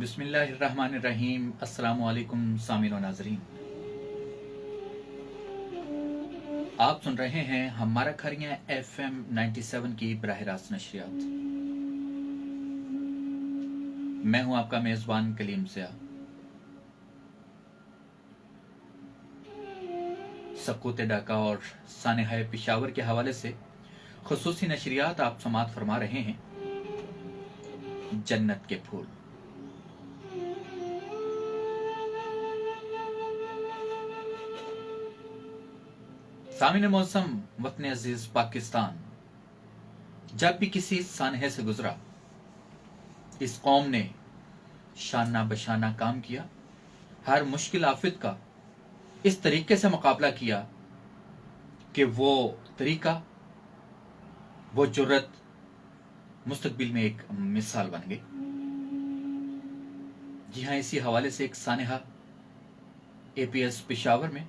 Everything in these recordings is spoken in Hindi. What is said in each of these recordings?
बिस्मिल्लाहिर्रहमानिर्रहीम। अस्सलामु अलैकुम सामिन व नाज़रीन, आप सुन रहे हैं हमारा खरियां FM 97 की बराह रास्त नशरियात। मैं हूं आपका मेज़बान कलीम ज़िया। सकूत डाका और सानेहाए पेशावर के हवाले से खुसूसी नशरियात आप समात फरमा रहे हैं। जन्नत के फूल। सामिन मौसम वतन अजीज पाकिस्तान, जब भी किसी सानहे से गुजरा इस कौम ने शाना बशाना काम किया। हर मुश्किल आफत का इस तरीके से मुकाबला किया कि वो तरीका, वो जुर्रत मुस्तकबिल में एक मिसाल बन गई। जी हाँ, इसी हवाले से एक सानेहा APS पेशावर में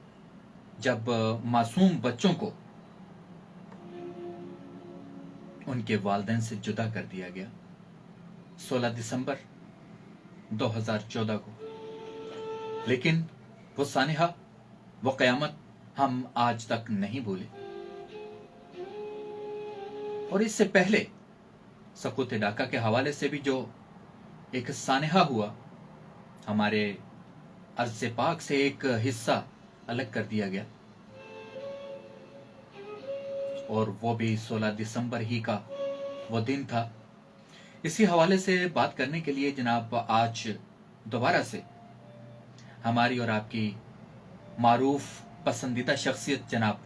जब मासूम बच्चों को उनके वालिदैन से जुदा कर दिया गया 16 दिसंबर 2014 को, लेकिन वो सानेहा, वो क़यामत हम आज तक नहीं भूले। और इससे पहले सकूत डाका के हवाले से भी जो एक सानेहा हुआ, हमारे अर्ज़ पाक से एक हिस्सा अलग कर दिया गया, और वो भी 16 दिसंबर ही का वो दिन था। इसी हवाले से बात करने के लिए जनाब आज दोबारा से हमारी और आपकी मारूफ पसंदीदा शख्सियत जनाब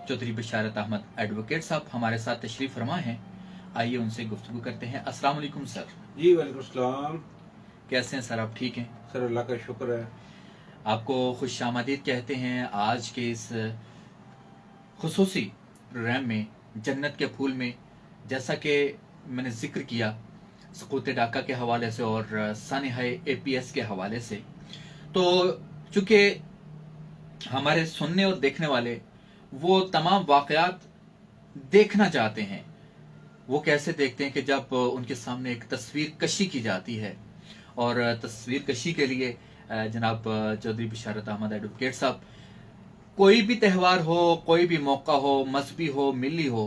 चौधरी बिशारत अहमद एडवोकेट साहब हमारे साथ तशरीफ फरमा हैं। आइए उनसे गुफ्तगू करते हैं। अस्सलाम वालेकुम सर। जी वालेकुम सलाम। कैसे हैं सर? आप ठीक हैं? सर अल्लाह का शुक्र है। आपको खुश आमदीद कहते हैं आज के इस खुसूसी प्रोग्राम में, जन्नत के फूल में। जैसा कि मैंने जिक्र किया सकूत डाका के हवाले से और सानेहाए APS के हवाले से, तो चूंकि हमारे सुनने और देखने वाले वो तमाम वाकयात देखना चाहते हैं। वो कैसे देखते हैं कि जब उनके सामने एक तस्वीर कशी की जाती है, और तस्वीर कशी के लिए जनाब चौधरी बिशारत अहमद एडवोकेट साहब, कोई भी त्यौहार हो, कोई भी मौका हो, मजहबी हो, मिली हो,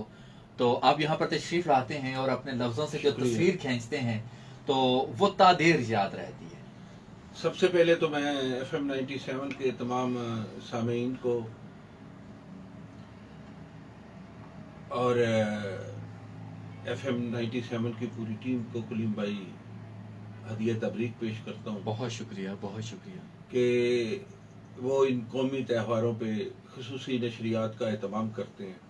तो आप यहाँ पर तशरीफ लाते हैं और अपने लफ्जों से जो तस्वीर खींचते हैं तो वो तादेर याद रहती है। सबसे पहले तो मैं FM 97 के तमाम सामीन को और FM 97 की पूरी टीम को कलीम भाई हदिया तबरीक पेश करता हूँ। बहुत शुक्रिया, बहुत शुक्रिया कि वो इन कौमी त्योहारों पे खुसूसी नशरियात का एहतमाम करते हैं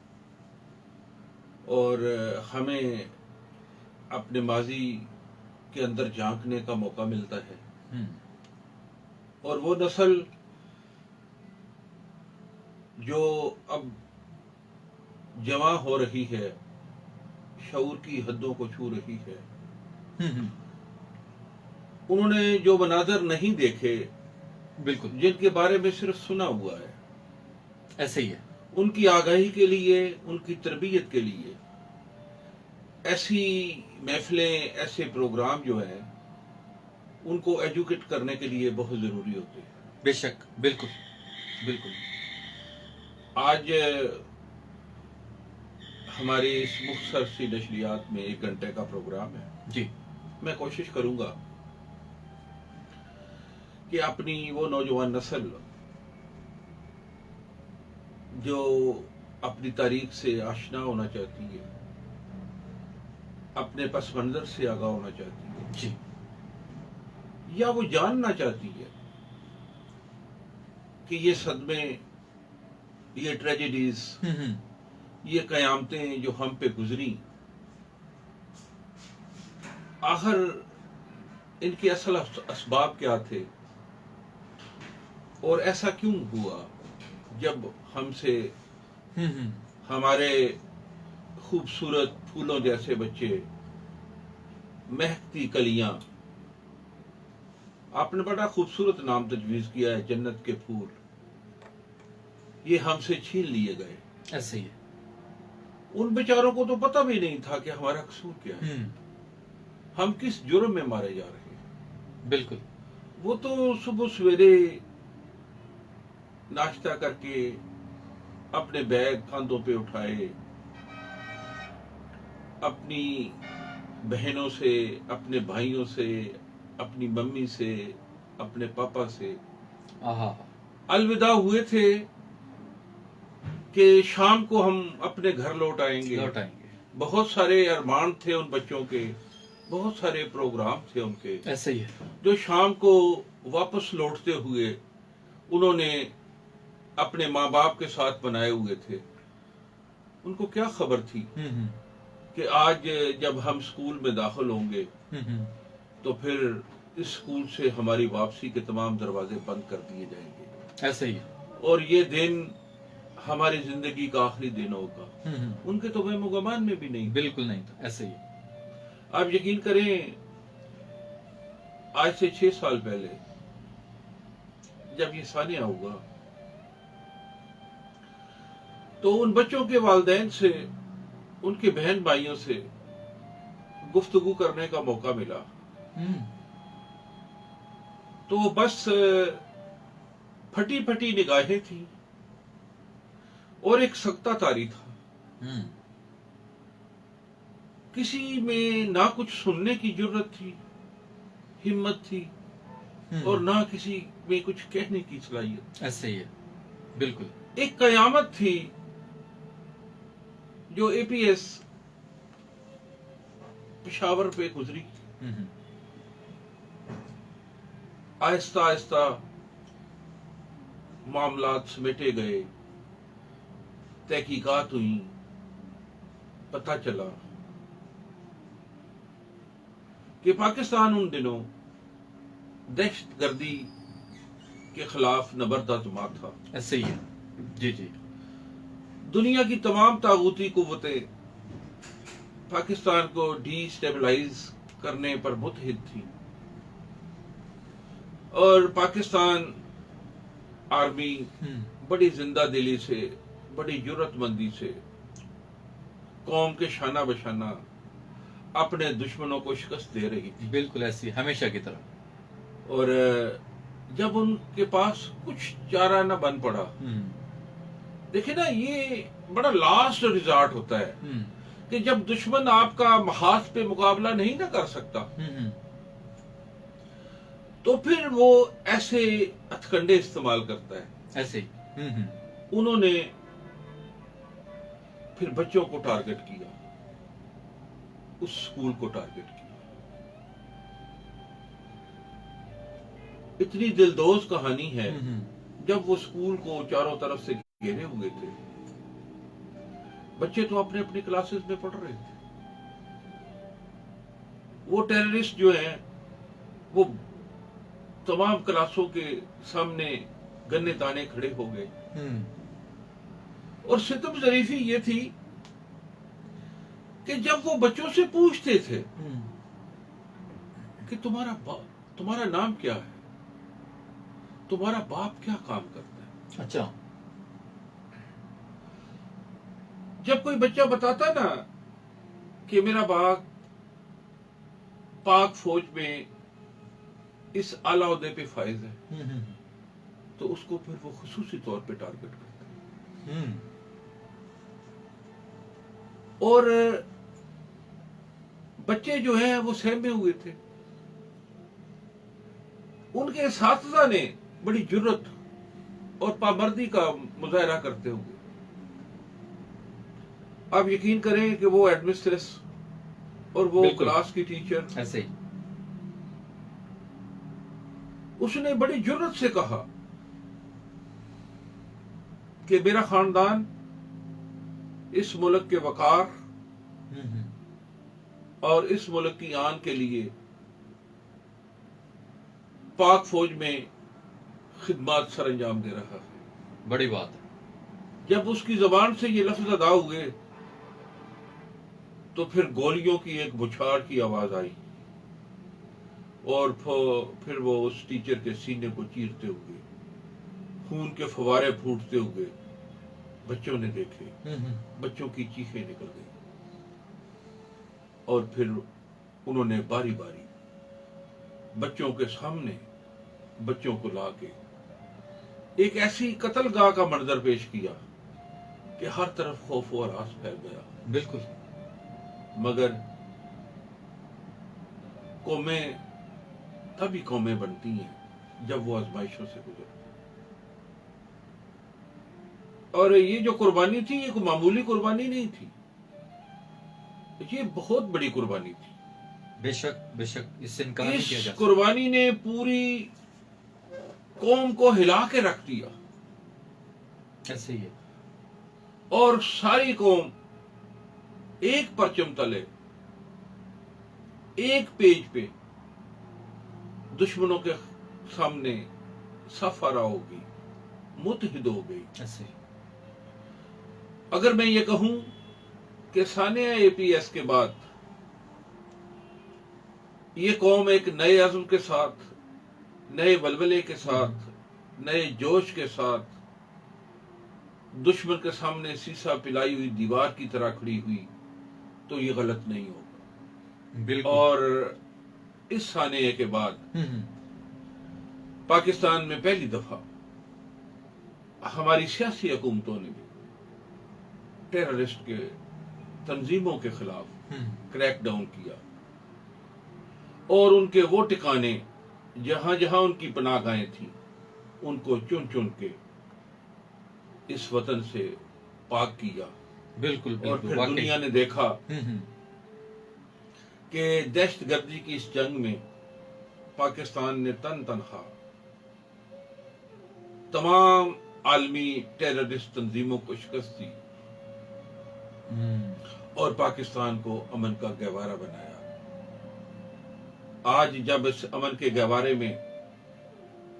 और हमें अपने माजी के अंदर झांकने का मौका मिलता है। और वो नस्ल जो अब जमा हो रही है, शऊर की हदों को छू रही है, उन्होंने जो मनाजर नहीं देखे, बिल्कुल, जिनके बारे में सिर्फ सुना हुआ है, ऐसे ही है। उनकी आगाही के लिए, उनकी तरबियत के लिए ऐसी महफिलें, ऐसे प्रोग्राम जो है, उनको एजुकेट करने के लिए बहुत जरूरी होते हैं। बेशक, बिल्कुल बिल्कुल। आज हमारी इस मुख्तसर सी नशरियात में 1 घंटे का प्रोग्राम है जी। मैं कोशिश करूंगा कि अपनी वो नौजवान नस्ल जो अपनी तारीख से आशना होना चाहती है, अपने पस मंजर से आगाह होना चाहती है जी, या वो जानना चाहती है कि ये सदमे, ये ट्रेजेडीज, ये कयामतें जो हम पे गुजरी, आखिर इनके असल असबाब क्या थे और ऐसा क्यों हुआ जब हमसे हमारे खूबसूरत फूलों जैसे बच्चे, महकती कलियां, आपने बड़ा खूबसूरत नाम तजवीज किया है, जन्नत के फूल, ये हमसे छीन लिए गए। ऐसे ही है। उन बेचारों को तो पता भी नहीं था कि हमारा कसूर क्या है, हम किस जुर्म में मारे जा रहे हैं। बिल्कुल। वो तो सुबह सवेरे नाश्ता करके अपने बैग कंधों पे उठाए, अपनी बहनों से, अपने भाइयों से, अपनी मम्मी से, अपने पापा से आहा। अलविदा हुए थे कि शाम को हम अपने घर लौट आएंगे। लौट आएंगे। बहुत सारे अरमान थे उन बच्चों के, बहुत सारे प्रोग्राम थे उनके, ऐसे ही है। जो शाम को वापस लौटते हुए उन्होंने अपने माँ बाप के साथ बनाए हुए थे। उनको क्या खबर थी कि आज जब हम स्कूल में दाखिल होंगे तो फिर इस स्कूल से हमारी वापसी के तमाम दरवाजे बंद कर दिए जाएंगे। ऐसे ही है। और ये दिन हमारी जिंदगी का आखिरी दिन होगा। उनके तो वहम गुमान में भी नहीं। बिल्कुल नहीं था। ऐसे ही है। आप यकीन करें, आज से 6 साल पहले जब ये सानिया हुआ तो उन बच्चों के वालिदैन से, उनके बहन भाइयों से गुफ्तगू करने का मौका मिला। तो बस फटी फटी निगाहें थी और एक सकता तारी था। किसी में ना कुछ सुनने की जरूरत थी, हिम्मत थी, और ना किसी में कुछ कहने की सलाहियत। ऐसे ही है। बिल्कुल। एक कयामत थी जो एपीएस पेशावर पे गुजरी। आहिस्ता आहिस्ता मामलात समेटे गए, तहकीकात हुई, पता चला कि पाकिस्तान उन दिनों दहशतगर्दी के खिलाफ नबर्दा जमा था। ऐसे ही है। जी जी। दुनिया की तमाम तागूती कुव्वतें पाकिस्तान को डिस्टेबलाइज करने पर मुतहिद थी और पाकिस्तान आर्मी बड़ी जिंदा दिली से, बड़ी जुर्रतमंदी से कौम के शाना बशाना अपने दुश्मनों को शिकस्त दे रही थी। बिल्कुल ऐसी, हमेशा की तरह। और जब उनके पास कुछ चारा न बन पड़ा, देखिए ना, ये बड़ा लास्ट रिजॉर्ट होता है कि जब दुश्मन आपका महाज पे मुकाबला नहीं ना कर सकता तो फिर वो ऐसे हथकंडे इस्तेमाल करता है। ऐसे ही। उन्होंने फिर बच्चों को टारगेट किया, उस स्कूल को टारगेट किया। इतनी दिलदोज कहानी है। जब वो स्कूल को चारों तरफ से घेरे हुए थे, बच्चे तो अपने अपने क्लासेस में पढ़ रहे थे। वो टेररिस्ट जो हैं वो तमाम क्लासों के सामने गन्ने ताने खड़े हो गए। और सितम जरीफी ये थी कि जब वो बच्चों से पूछते थे कि तुम्हारा नाम क्या है, तुम्हारा बाप क्या काम करता है। अच्छा। जब कोई बच्चा बताता ना कि मेरा बाप पाक फौज में इस आला ओहदे पे फाइज है, तो उसको फिर वो खुसूसी तौर पे टारगेट करते हैं। और बच्चे जो हैं वो सहमे हुए थे। उनके इस्तिज़ा ने बड़ी जुर्रत और पामर्दी का मुजाहरा करते हुए, आप यकीन करें कि वो एडमिनिस्ट्रेस और वो क्लास की टीचर, ऐसे ही, उसने बड़ी जुर्रत से कहा कि मेरा खानदान इस मुल्क के वकार और इस मुल्क की आन के लिए पाक फौज में खिदमत सर अंजाम दे रहा है। बड़ी बात है। जब उसकी जबान से ये लफ्ज अदा हुए तो फिर गोलियों की एक बुछार की आवाज आई और फिर वो उस टीचर के सीने को चीरते हुए, खून के फवारे फूटते हुए बच्चों ने देखे। बच्चों की चीखें निकल गई और फिर उन्होंने बारी बारी बच्चों के सामने बच्चों को लाके एक ऐसी कत्लगाह का मंजर पेश किया कि हर तरफ खौफ और हरास फैल गया। बिल्कुल। मगर कौमें तभी कौमें बनती हैं जब वो आजमाइशों से गुजरती। और ये जो कुर्बानी थी, ये कोई मामूली कुर्बानी नहीं थी, ये बहुत बड़ी कुर्बानी थी। बेशक बेशक, इससे इनकार नहीं किया जा इस सकता। कुर्बानी ने पूरी कौम को हिला के रख दिया ऐसे ही है। और सारी कौम एक परचम तले, एक पेज पे दुश्मनों के सामने सफारा हो गई, मुतहिद हो गई। ऐसे ही। अगर मैं ये कहूं कि सानिया एपीएस के बाद ये कौम एक नए अज़्म के साथ, नए बलबले के साथ, नए जोश के साथ दुश्मन के सामने सीसा पिलाई हुई दीवार की तरह खड़ी हुई, तो ये गलत नहीं होगा। बिल्कुल। और इस सानिया के बाद पाकिस्तान में पहली दफा हमारी सियासी हुकूमतों ने भी टेररिस्ट के तंजीमों के खिलाफ क्रैकडाउन किया और उनके वो ठिकाने जहां जहां उनकी पनाहगाहें थी, उनको चुन चुन के इस वतन से पाक किया। बिल्कुल और बिल्कुल। फिर दुनिया ने देखा हम्म। कि दहशतगर्दी की इस जंग में पाकिस्तान ने तनहा तमाम आलमी टेररिस्ट तंजीमों को शिकस्त दी और पाकिस्तान को अमन का गहवारा बनाया। आज जब इस अमन के गहवारे में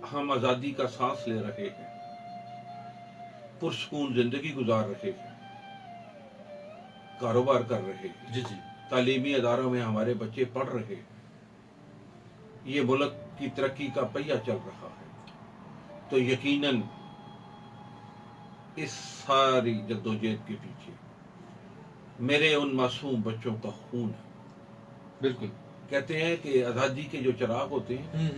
हम आजादी का सांस ले रहे हैं, पुरसकून जिंदगी गुजार रहे हैं, कारोबार कर रहे हैं, जी जी, तालीमी अदारों में हमारे बच्चे पढ़ रहे हैं, ये मुल्क की तरक्की का पहिया चल रहा है, तो यकीनन इस सारी जद्दोजहद के पीछे मेरे उन मासूम बच्चों का खून है। बिल्कुल। कहते हैं कि आजादी के जो चिराग होते हैं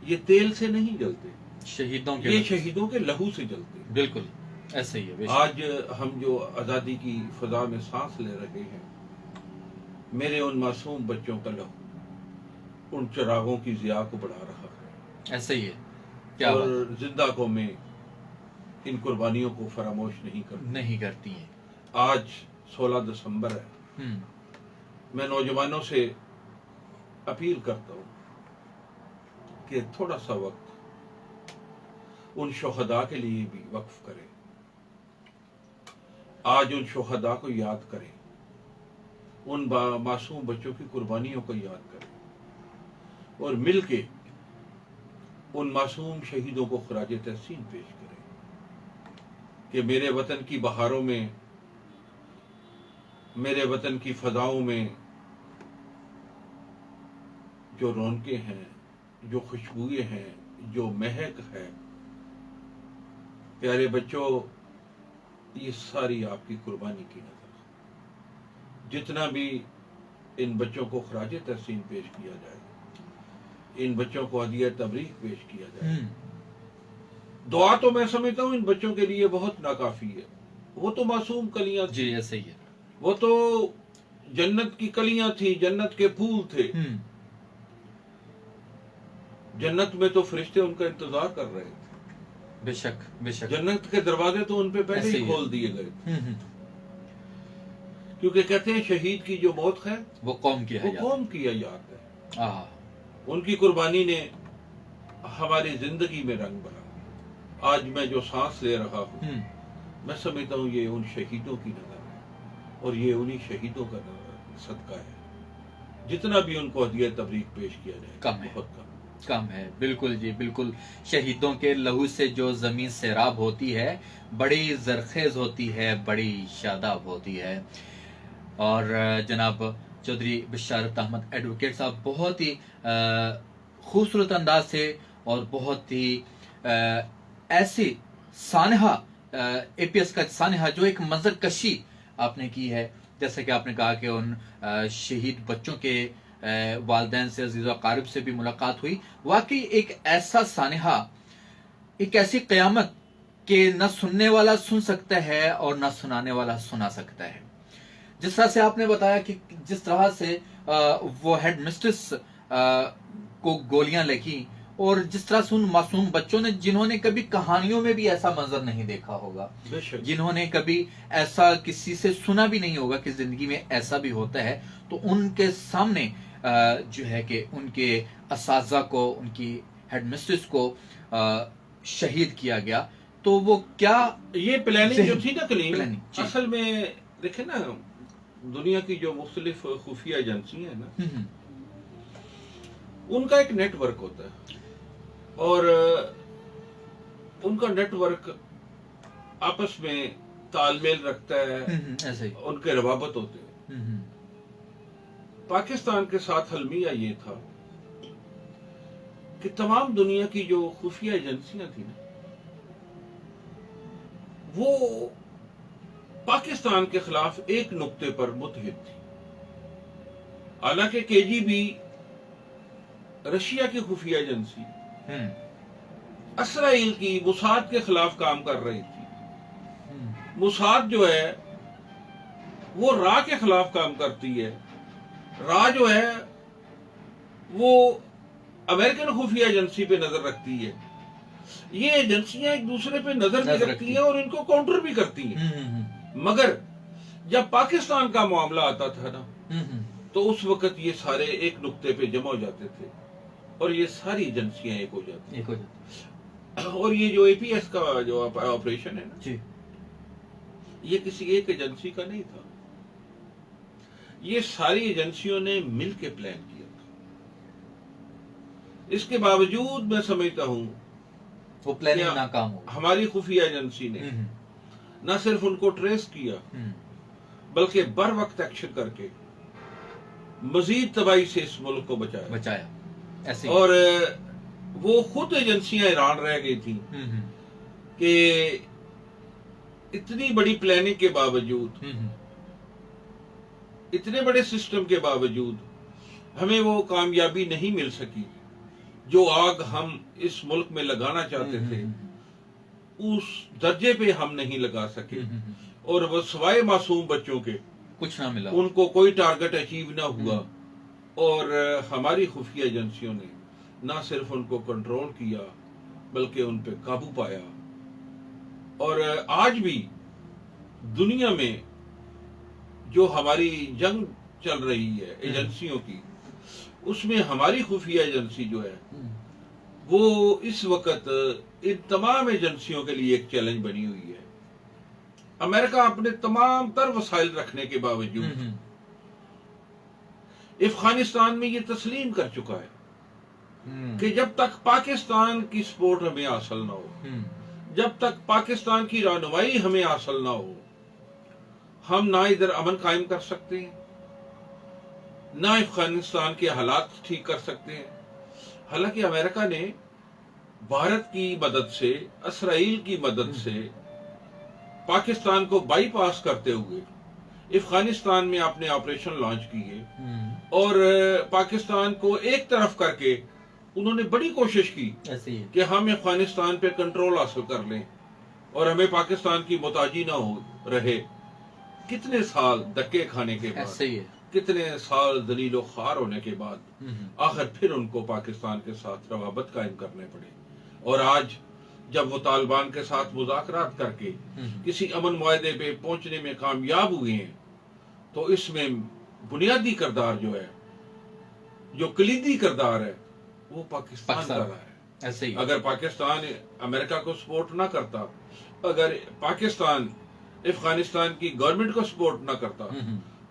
ये तेल से नहीं जलते, शहीदों के ये शहीदों के लहू से जलते हैं। बिल्कुल ऐसे ही है। बेशक। आज हम जो आजादी की फजा में सांस ले रहे हैं, मेरे उन मासूम बच्चों का लहू उन चिरागों की जिया को बढ़ा रहा है। ऐसे ही है। क्या और बात? जिंदा कौमें इन कुर्बानियों को फरामोश नहीं करती हैं। आज 16 दिसंबर है। मैं नौजवानों से अपील करता हूं कि थोड़ा सा वक्त उन शोहदा के लिए भी वक्फ करें। आज उन शोहदा को याद करें, उन मासूम बच्चों की कुर्बानियों को याद करें और मिलके उन मासूम शहीदों को खराज तहसीन पेश करें कि मेरे वतन की बहारों में, मेरे वतन की फजाओं में जो रौनकें हैं, जो खुशबुएं हैं, जो महक है, प्यारे बच्चों, ये सारी आपकी कुर्बानी की नजर। जितना भी इन बच्चों को खराज तहसीन पेश किया जाए, इन बच्चों को हदिया तबरीक पेश किया जाए, दुआ तो मैं समझता हूं इन बच्चों के लिए बहुत नाकाफी है। वो तो मासूम कलियां जी, ऐसे ही है। वो तो जन्नत की कलियां थी, जन्नत के फूल थे। जन्नत में तो फरिश्ते उनका इंतजार कर रहे थे। बेशक बेशक। जन्नत के दरवाजे तो उन पे पहले ही खोल दिए गए, क्योंकि कहते हैं शहीद की जो मौत है वो कौम की वो कौम की हयात है। उनकी कुर्बानी ने हमारी जिंदगी में रंग भरा। आज मैं जो सांस ले रहा हूं, मैं समझता हूं ये उन शहीदों की नजर है और ये उन्हीं शहीदों का सदका है। जितना भी उनको हदिया तबरीक पेश किया जाए कम है, बहुत कम है। बिल्कुल जी, बिल्कुल। शहीदों के लहू से जो जमीन सैराब होती है, बड़ी जरखेज होती है, बड़ी शादाब होती है। और जनाब चौधरी बिशारत अहमद एडवोकेट साहब बहुत ही खूबसूरत अंदाज से और बहुत ही ऐसी सानहा एपीएस का सानहा जो एक मंजर कशी आपने की है, जैसे कि आपने कहा कि उन शहीद बच्चों के वालदैन से, अजीज़ व अकारिब से भी मुलाकात हुई। वाकई एक ऐसा सानिहा, एक ऐसी क़यामत कि न सुनने वाला सुन सकता है और न सुनाने वाला सुना सकता है। जिस तरह से आपने बताया कि जिस तरह से वो हेड मिस्ट्रेस को गोलियां लगी, और जिस तरह से उन मासूम बच्चों ने, जिन्होंने कभी कहानियों में भी ऐसा मंजर नहीं देखा होगा, जिन्होंने कभी ऐसा किसी से सुना भी नहीं होगा कि जिंदगी में ऐसा भी होता है, तो उनके सामने जो है कि उनके असाजा को, उनकी हेड मिस्ट्रेस को शहीद किया गया। तो वो क्या ये प्लानिंग जो थी ना कलीम, असल में देखे ना, दुनिया की जो मुख्तलिफ खुफिया एजेंसियां हैं ना, उनका एक नेटवर्क होता है और उनका नेटवर्क आपस में तालमेल रखता है, ऐसे ही उनके रवाबत होते हैं। पाकिस्तान के साथ अलमिया ये था कि तमाम दुनिया की जो खुफिया एजेंसियां थी ना, वो पाकिस्तान के खिलाफ एक नुक्ते पर मुतहिद थी। हालांकि केजीबी रशिया की खुफिया एजेंसी इसराइल की मुसाद के खिलाफ काम कर रही थी। मुसाद जो है वो रा के खिलाफ काम करती है, रा जो है वो अमेरिकन खुफिया एजेंसी पे नजर रखती है। ये एजेंसियां एक दूसरे पे नजर भी रखती हैं और इनको काउंटर भी करती हैं। मगर जब पाकिस्तान का मामला आता था ना, तो उस वक्त ये सारे एक नुक्ते पे जमा हो जाते थे और ये सारी एजेंसियां एक हो जाती। और ये जो एपीएस का जो ऑपरेशन है ना जी, ये किसी एक एजेंसी का नहीं था, ये सारी एजेंसियों ने मिल के प्लान किया था। इसके बावजूद मैं समझता हूं वो प्लानिंग नाकाम हो। हमारी खुफिया एजेंसी ने न सिर्फ उनको ट्रेस किया, बल्कि बर वक्त एक्शन करके मजीद तबाही से इस मुल्क को बचाया। ऐसे और वो खुद एजेंसियां हैरान रह गई थी कि इतनी बड़ी प्लानिंग के बावजूद, इतने बड़े सिस्टम के बावजूद हमें वो कामयाबी नहीं मिल सकी जो आग हम इस मुल्क में लगाना चाहते थे, उस दर्जे पे हम नहीं लगा सके। और वो सवाए मासूम बच्चों के कुछ ना मिला, उनको कोई टारगेट अचीव ना हुआ। और हमारी खुफिया एजेंसियों ने ना सिर्फ उनको कंट्रोल किया बल्कि उन पे काबू पाया। और आज भी दुनिया में जो हमारी जंग चल रही है एजेंसियों की, उसमें हमारी खुफिया एजेंसी जो है वो इस वक्त इन तमाम एजेंसियों के लिए एक चैलेंज बनी हुई है। अमेरिका अपने तमाम तर वसाइल रखने के बावजूद अफगानिस्तान में ये तस्लीम कर चुका है कि जब तक पाकिस्तान की सपोर्ट हमें हासिल ना हो, जब तक पाकिस्तान की रहनुमाई हमें हासिल ना हो, हम ना इधर अमन कायम कर सकते हैं, ना अफगानिस्तान के हालात ठीक कर सकते हैं। हालांकि अमेरिका ने भारत की मदद से, इसराइल की मदद से पाकिस्तान को बाईपास करते हुए अफगानिस्तान में अपने ऑपरेशन लॉन्च किए और पाकिस्तान को एक तरफ करके उन्होंने बड़ी कोशिश की कि हम अफगानिस्तान पे कंट्रोल हासिल कर लें और हमें पाकिस्तान की मोहताजी ना हो रहे। कितने साल धक्के खाने के बाद, कितने साल दलीलो खार होने के बाद आखिर फिर उनको पाकिस्तान के साथ रवाबत कायम करने पड़े। और आज जब वो तालिबान के साथ मुज़ाकरात करके किसी अमन मुआहदे पे पहुंचने में कामयाब हुए हैं, तो इसमें बुनियादी किरदार जो है, जो कलीदी किरदार है, वो पाकिस्तान का रहा है। ऐसे ही अगर पाकिस्तान अमेरिका को सपोर्ट ना करता, अगर पाकिस्तान अफगानिस्तान की गवर्नमेंट को सपोर्ट ना करता,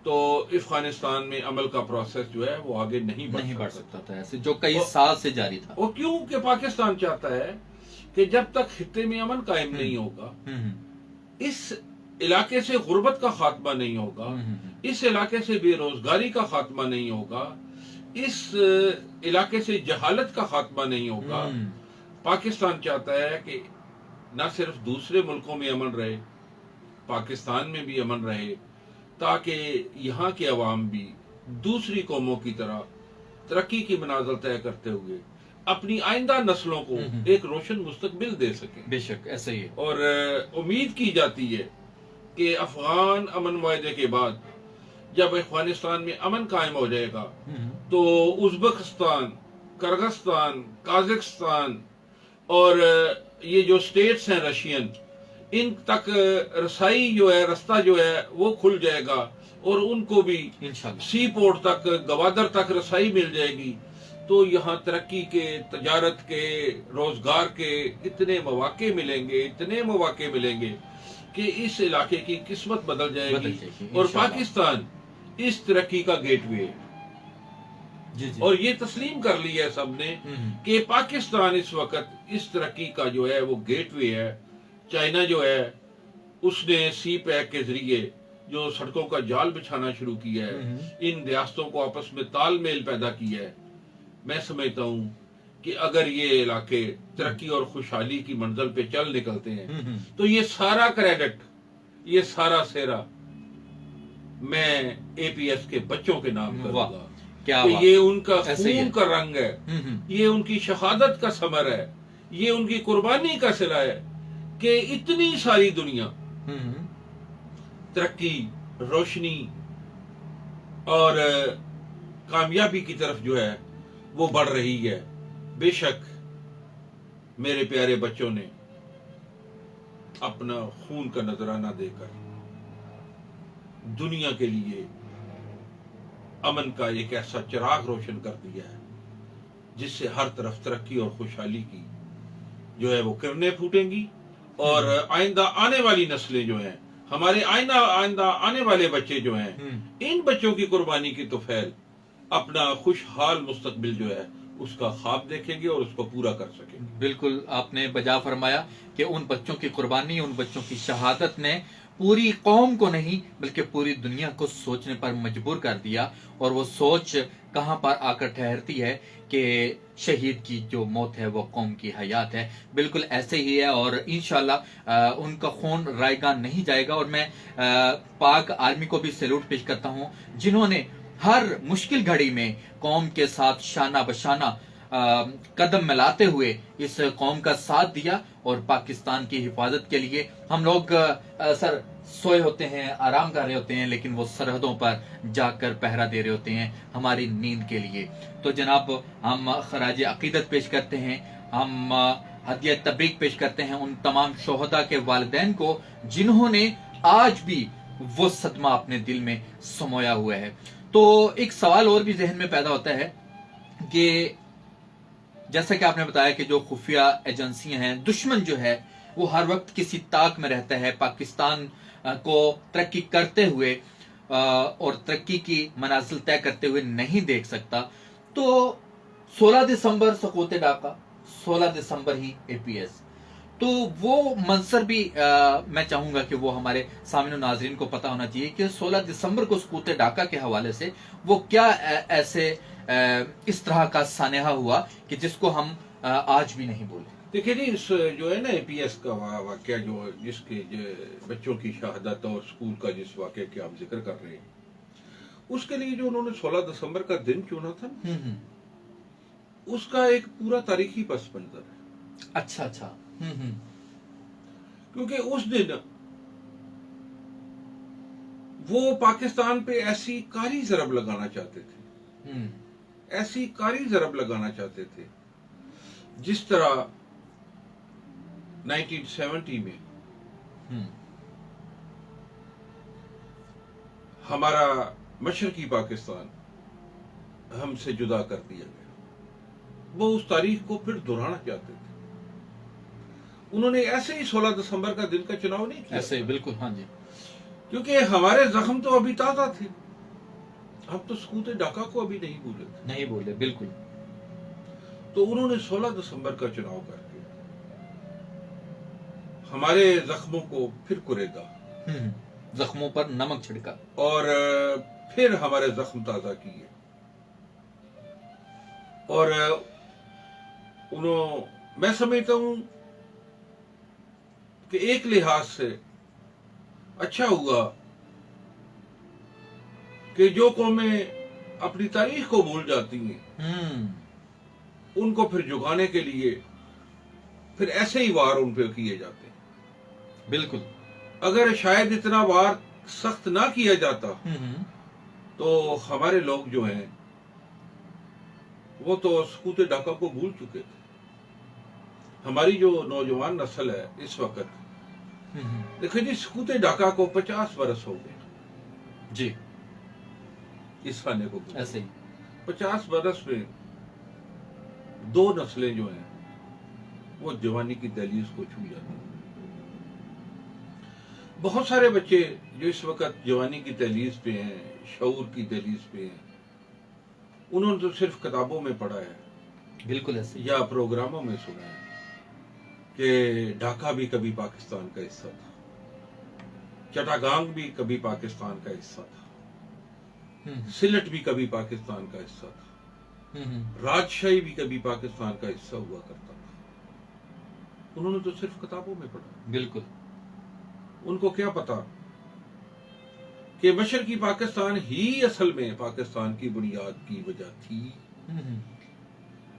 तो अफगानिस्तान में अमल का प्रोसेस जो है वो आगे नहीं बढ़ सकता था, ऐसे जो कई साल से जारी था। वो क्यों कि पाकिस्तान चाहता है कि जब तक खित्ते में अमन कायम नहीं होगा, इस इलाके से गुर्बत का खात्मा नहीं होगा, इस इलाके से बेरोजगारी का खात्मा नहीं होगा, इस इलाके से जहालत का खात्मा नहीं होगा। पाकिस्तान चाहता है कि न सिर्फ दूसरे मुल्कों में अमन रहे, पाकिस्तान में भी अमन रहे, ताकि यहाँ के अवाम भी दूसरी कौमों की तरह तरक्की की मनाजिल तय करते हुए अपनी आइंदा नस्लों को एक रोशन मुस्तकबिल दे सकें। बेशक ऐसा ही है। और उम्मीद की जाती है कि अफगान अमन मुआहदे के बाद जब अफगानिस्तान में अमन कायम हो जाएगा तो उज़्बेकिस्तान, किर्गिस्तान, काजाकिस्तान और ये जो स्टेट्स हैं रशियन, इन तक रसाई जो है, रास्ता जो है वो खुल जाएगा और उनको भी इंशाल्लाह सी पोर्ट तक, गवादर तक रसाई मिल जाएगी। तो यहाँ तरक्की के, तजारत के, रोजगार के इतने मौके मिलेंगे, इतने मौके मिलेंगे कि इस इलाके की किस्मत बदल जाएगी और इंशाल्लाह। पाकिस्तान इस तरक्की का गेटवे है। जी जी। और ये तस्लीम कर लिया है सबने कि पाकिस्तान इस वक्त इस तरक्की का जो है वो गेटवे है। चाइना जो है उसने सी पैक के जरिए जो सड़कों का जाल बिछाना शुरू किया है, इन रियासतों को आपस में तालमेल पैदा किया है। मैं समझता हूँ कि अगर ये इलाके तरक्की और खुशहाली की मंजिल पे चल निकलते हैं तो ये सारा क्रेडिट, ये सारा सेहरा मैं एपीएस के बच्चों के नाम करूंगा। क्या तो ये उनका ऐसे ही खून है। का रंग है, ये उनकी शहादत का समर है, ये उनकी कुर्बानी का सिला है कि इतनी सारी दुनिया तरक्की, रोशनी और कामयाबी की तरफ जो है वो बढ़ रही है। बेशक मेरे प्यारे बच्चों ने अपना खून का नजराना देकर दुनिया के लिए अमन का एक ऐसा चिराग रोशन कर दिया है जिससे हर तरफ तरक्की और खुशहाली की जो है वो किरणें फूटेंगी। और आइंदा आने वाली नस्लें जो हैं, हमारे आइंदा आने वाले बच्चे जो हैं, इन बच्चों की कुर्बानी की तो फैल अपना खुशहाल मुस्तकबिल जो है उसका ख्वाब देखेंगे और उसको पूरा कर सकेंगे। बिल्कुल आपने बजा फरमाया कि उन बच्चों की कुर्बानी, उन बच्चों की शहादत ने पूरी कौम को नहीं बल्कि पूरी दुनिया को सोचने पर मजबूर कर दिया। और वो सोच कहां पर आकर ठहरती है कि शहीद की जो मौत है वो कौम की हयात है। बिल्कुल ऐसे ही है और इंशाल्लाह उनका खून रायगा नहीं जाएगा। और मैं पाक आर्मी को भी सैल्यूट पेश करता हूं जिन्होंने हर मुश्किल घड़ी में कौम के साथ शाना बशाना कदम मिलाते हुए इस कौम का साथ दिया। और पाकिस्तान की हिफाजत के लिए हम लोग सर सोए होते हैं, आराम कर रहे होते हैं, लेकिन वो सरहदों पर जाकर पहरा दे रहे होते हैं हमारी नींद के लिए। तो जनाब हम खराज अकीदत पेश करते हैं, हम हदिया तबरीक पेश करते हैं उन तमाम शोहदा के वालिदैन को जिन्होंने आज भी वो सदमा अपने दिल में समोया हुआ है। तो एक सवाल और भी जहन में पैदा होता है कि जैसा कि आपने बताया कि जो खुफिया एजेंसियां हैं, दुश्मन जो है वो हर वक्त किसी ताक में रहता है, पाकिस्तान को तरक्की करते हुए और तरक्की की मनाजिल तय करते हुए नहीं देख सकता। तो 16 दिसंबर सकूते डाका, 16 दिसंबर ही एपीएस, तो वो मंसर भी मैं चाहूंगा कि वो हमारे सामने नाजरीन को पता होना चाहिए कि 16 दिसंबर को सकूते डाका के हवाले से वो क्या ऐसे इस तरह का सानेहा हुआ कि जिसको हम आज भी नहीं भूले। देखिए जी, इस जो है ना एपीएस का वाकया जो जिसके बच्चों की शहादत और स्कूल का जिस वाकये के आप जिक्र कर रहे हैं, उसके लिए जो उन्होंने 16 दिसंबर का दिन चुना था उसका एक पूरा तारीखी पस मंजर है। अच्छा अच्छा। क्योंकि उस दिन वो पाकिस्तान पे ऐसी कारी जरब लगाना चाहते थे, ऐसी कारी जरब लगाना चाहते थे जिस तरह 1970 में हमारा मशरकी पाकिस्तान हमसे जुदा कर दिया गया। वो उस तारीख को फिर दोहराना चाहते थे। उन्होंने ऐसे ही 16 दिसंबर का दिन का चुनाव नहीं किया। ऐसे बिल्कुल, हाँ जी, क्योंकि हमारे जख्म तो अभी ताजा थे, हम तो सकूते डाका को अभी नहीं भूले थे। नहीं बोले बिल्कुल। तो उन्होंने 16 दिसंबर का चुनाव करके हमारे जख्मों को फिर कुरेदा, जख्मों पर नमक छिड़का और फिर हमारे जख्म ताजा किए। और मैं समझता हूं कि एक लिहाज से अच्छा हुआ कि जो कौमें अपनी तारीख को भूल जाती हैं, उनको फिर जुगाने के लिए फिर ऐसे ही वार उन पे किए जाते हैं। बिल्कुल। अगर शायद इतना वार सख्त ना किया जाता तो हमारे लोग जो हैं वो तो सकूत डाका को भूल चुके थे। हमारी जो नौजवान नस्ल है इस वक्त, देखिए जी, सकूत डाका को 50 बरस हो गए जी, इस खाने को ऐसे ही 50 बरस में 2 नस्लें जो हैं वो जवानी की दहलीज को छू जाती हैं। बहुत सारे बच्चे जो इस वक्त जवानी की दहलीज पे हैं, शऊर की दहलीज पे हैं, उन्होंने तो सिर्फ किताबों में पढ़ा है, बिल्कुल ऐसे ही। या प्रोग्रामों में सुना है कि ढाका भी कभी पाकिस्तान का हिस्सा था, चटागांग भी कभी पाकिस्तान का हिस्सा था, सिलट भी कभी पाकिस्तान का हिस्सा था, राजशाही भी कभी पाकिस्तान का हिस्सा हुआ करता था। उन्होंने तो सिर्फ किताबों में पढ़ा। बिल्कुल। उनको क्या पता कि मशरकी पाकिस्तान ही असल में पाकिस्तान की बुनियाद की वजह थी।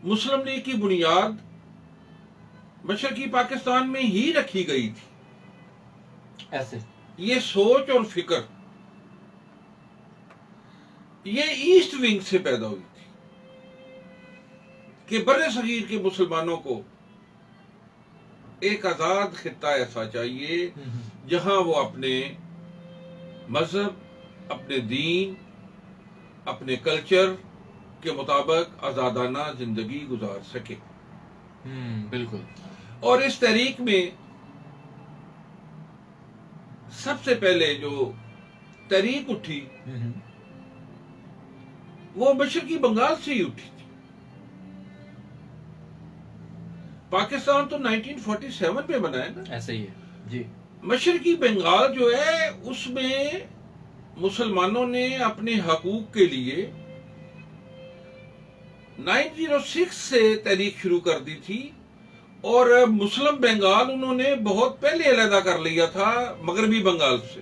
मुस्लिम लीग की बुनियाद मशरकी पाकिस्तान में ही रखी गई थी। ऐसे ये सोच और फिक्र ये ईस्ट विंग से पैदा हुई थी कि बर्रे सगीर के मुसलमानों को एक आजाद खित्ता ऐसा चाहिए जहां वो अपने मजहब, अपने दीन, अपने कल्चर के मुताबिक आजादाना जिंदगी गुजार सके। बिल्कुल। और इस तहरीक में सबसे पहले जो तहरीक उठी वो मशरकी बंगाल से ही उठी थी। पाकिस्तान तो 1947 में बना है ना। ऐसे ही है जी। मशरकी बंगाल जो है उसमें मुसलमानों ने अपने हकूक के लिए 906 से तहरीक शुरू कर दी थी, और मुस्लिम बंगाल उन्होंने बहुत पहले अलहदा कर लिया था मगरबी बंगाल से।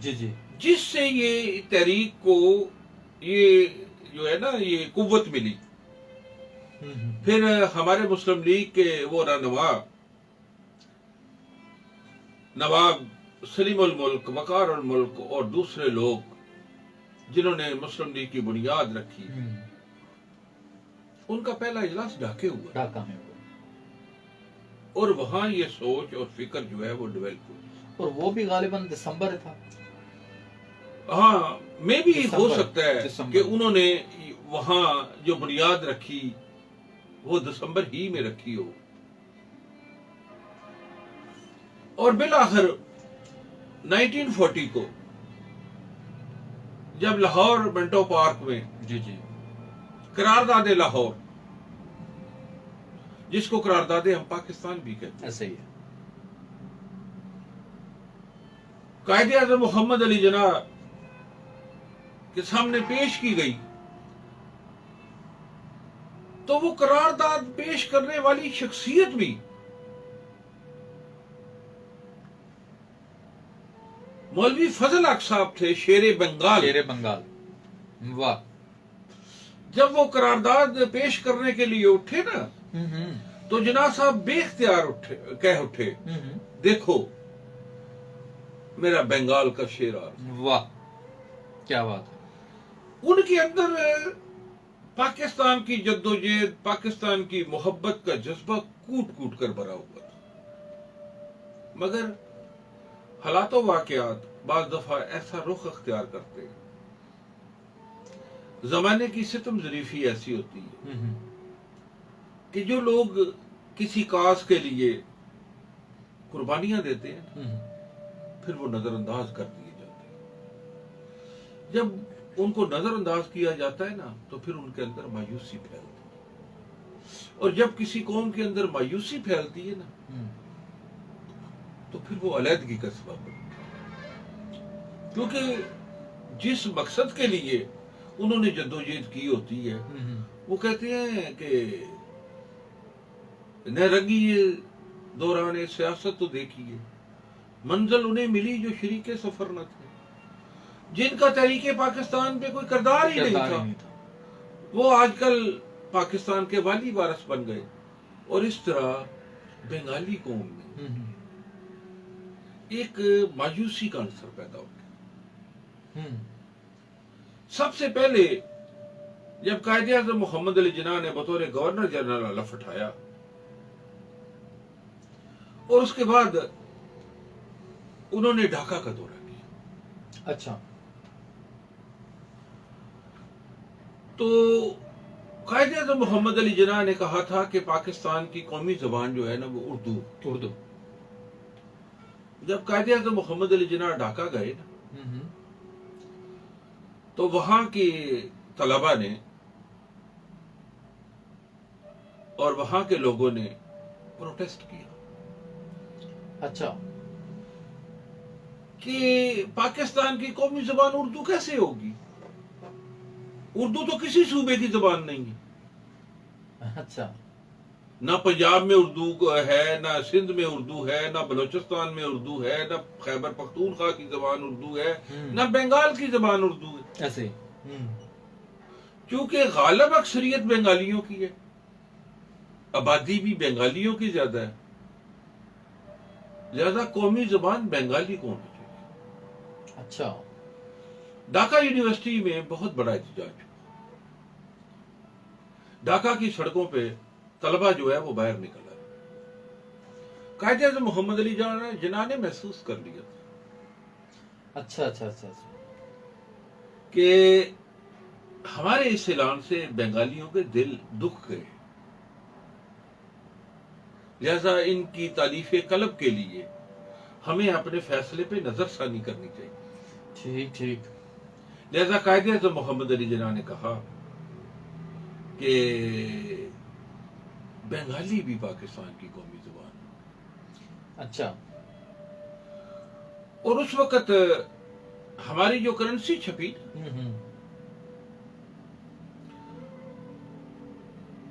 जी जी। जिससे ये तहरीक को ये जो है ना ये कुव्वत मिली। फिर हमारे मुस्लिम लीग के वो नवाब सलीम उल मुल्क, वकार उल मुल्क और दूसरे लोग जिन्होंने मुस्लिम लीग की बुनियाद रखी, उनका पहला इजलास ढाके हुआ, ढाका में हुआ, और वहां ये सोच और फिक्र जो है वो डेवलप हुई। और वो भी गालिबन दिसंबर था। हाँ, में भी हो सकता है दिसंबर। कि उन्होंने वहां जो बुनियाद रखी वो दिसंबर ही में रखी हो। और बिल आखिर 1940 को जब लाहौर मिंटो पार्क में जी जी करारदादे लाहौर, जिसको करारदादे हम पाकिस्तान भी कहते हैं, ऐसे ही है। कायदे आज़म मोहम्मद अली जिन्ना के सामने पेश की गई, तो वो करारदाद पेश करने वाली शख्सियत भी मौलवी फजल हक साहब थे, शेरे बंगाल। शेरे बंगाल, वाह। जब वो करारदाद पेश करने के लिए उठे ना, तो जिन्ना साहब बेख्तियार कह उठे, देखो मेरा बंगाल का शेर आ रहा। वाह, क्या बात है। उनके अंदर पाकिस्तान की जद्दोजहद, पाकिस्तान की मोहब्बत का जज्बा कूट कूट कर भरा हुआ था। मगर हालात व वाक़यात बाज़ दफा ऐसा रुख अख्तियार करते हैं, जमाने की सितम ज़रीफ़ी ऐसी होती है कि जो लोग किसी काज के लिए कुर्बानियां देते हैं फिर वो नजरअंदाज कर दिए जाते हैं। जब उनको नजरअंदाज किया जाता है ना, तो फिर उनके अंदर मायूसी फैलती है, और जब किसी कौम के अंदर मायूसी फैलती है ना, तो फिर वो अलहदगी का सबब बनता है। क्योंकि जिस मकसद के लिए उन्होंने जद्दोजहद की होती है, वो कहते हैं कि न रंगी दौरान सियासत तो देखिए, मंजिल उन्हें मिली जो शरीके सफर न थे। जिनका तहरीके पाकिस्तान पे कोई किरदार ही नहीं किरदार ही था, नहीं था। वो आजकल पाकिस्तान के वाली वारस बन गए। और इस तरह बंगाली कौम में एक मायूसी का अंसर पैदा हो गया। सबसे पहले जब कायदे आज़म मोहम्मद अली जिन्ना ने बतौर गवर्नर जनरल हलफ उठाया और उसके बाद उन्होंने ढाका का दौरा किया। अच्छा, तो कायदे आज़म मोहम्मद अली जिन्ना ने कहा था कि पाकिस्तान की कौमी जबान जो है ना वो उर्दू। जब कायदे आज़म मोहम्मद अली जिन्ना ढाका गए ना, तो वहां के तलबा ने और वहां के लोगों ने प्रोटेस्ट किया। अच्छा, कि पाकिस्तान की कौमी जबान उर्दू कैसे होगी? उर्दू तो किसी सूबे की जबान नहीं है। अच्छा, ना पंजाब में उर्दू है, ना सिंध में उर्दू है, ना बलोचिस्तान में उर्दू है, ना खैबर पख्तूनख्वा की जबान उर्दू है, ना बंगाल की जबान उर्दू है। ऐसे क्योंकि गालिब अक्सरियत बंगालियों की है, आबादी भी बंगालियों की ज्यादा है, लिहाजा कौमी जबान बंगाली को होनी चाहिए। अच्छा, ढाका यूनिवर्सिटी में बहुत बड़ा एहतजाज हुआ। ढाका की सड़कों पे तलबा जो है वो बाहर निकल आए। कायदे आज़म मोहम्मद अली जिन्ना ने महसूस कर लिया था अच्छा, अच्छा, अच्छा, अच्छा। कि हमारे इस ऐलान से बंगालियों के दिल दुख गए, लिहाजा इनकी तारीफ कलब के लिए हमें अपने फैसले पे नजरसानी करनी चाहिए। ठीक ठीक। लिहाजा कायदे आज़म मोहम्मद अली जिन्ना ने कहा कि बंगाली भी पाकिस्तान की कौमी जुबान है। अच्छा, और उस वक्त हमारी जो करेंसी छपी,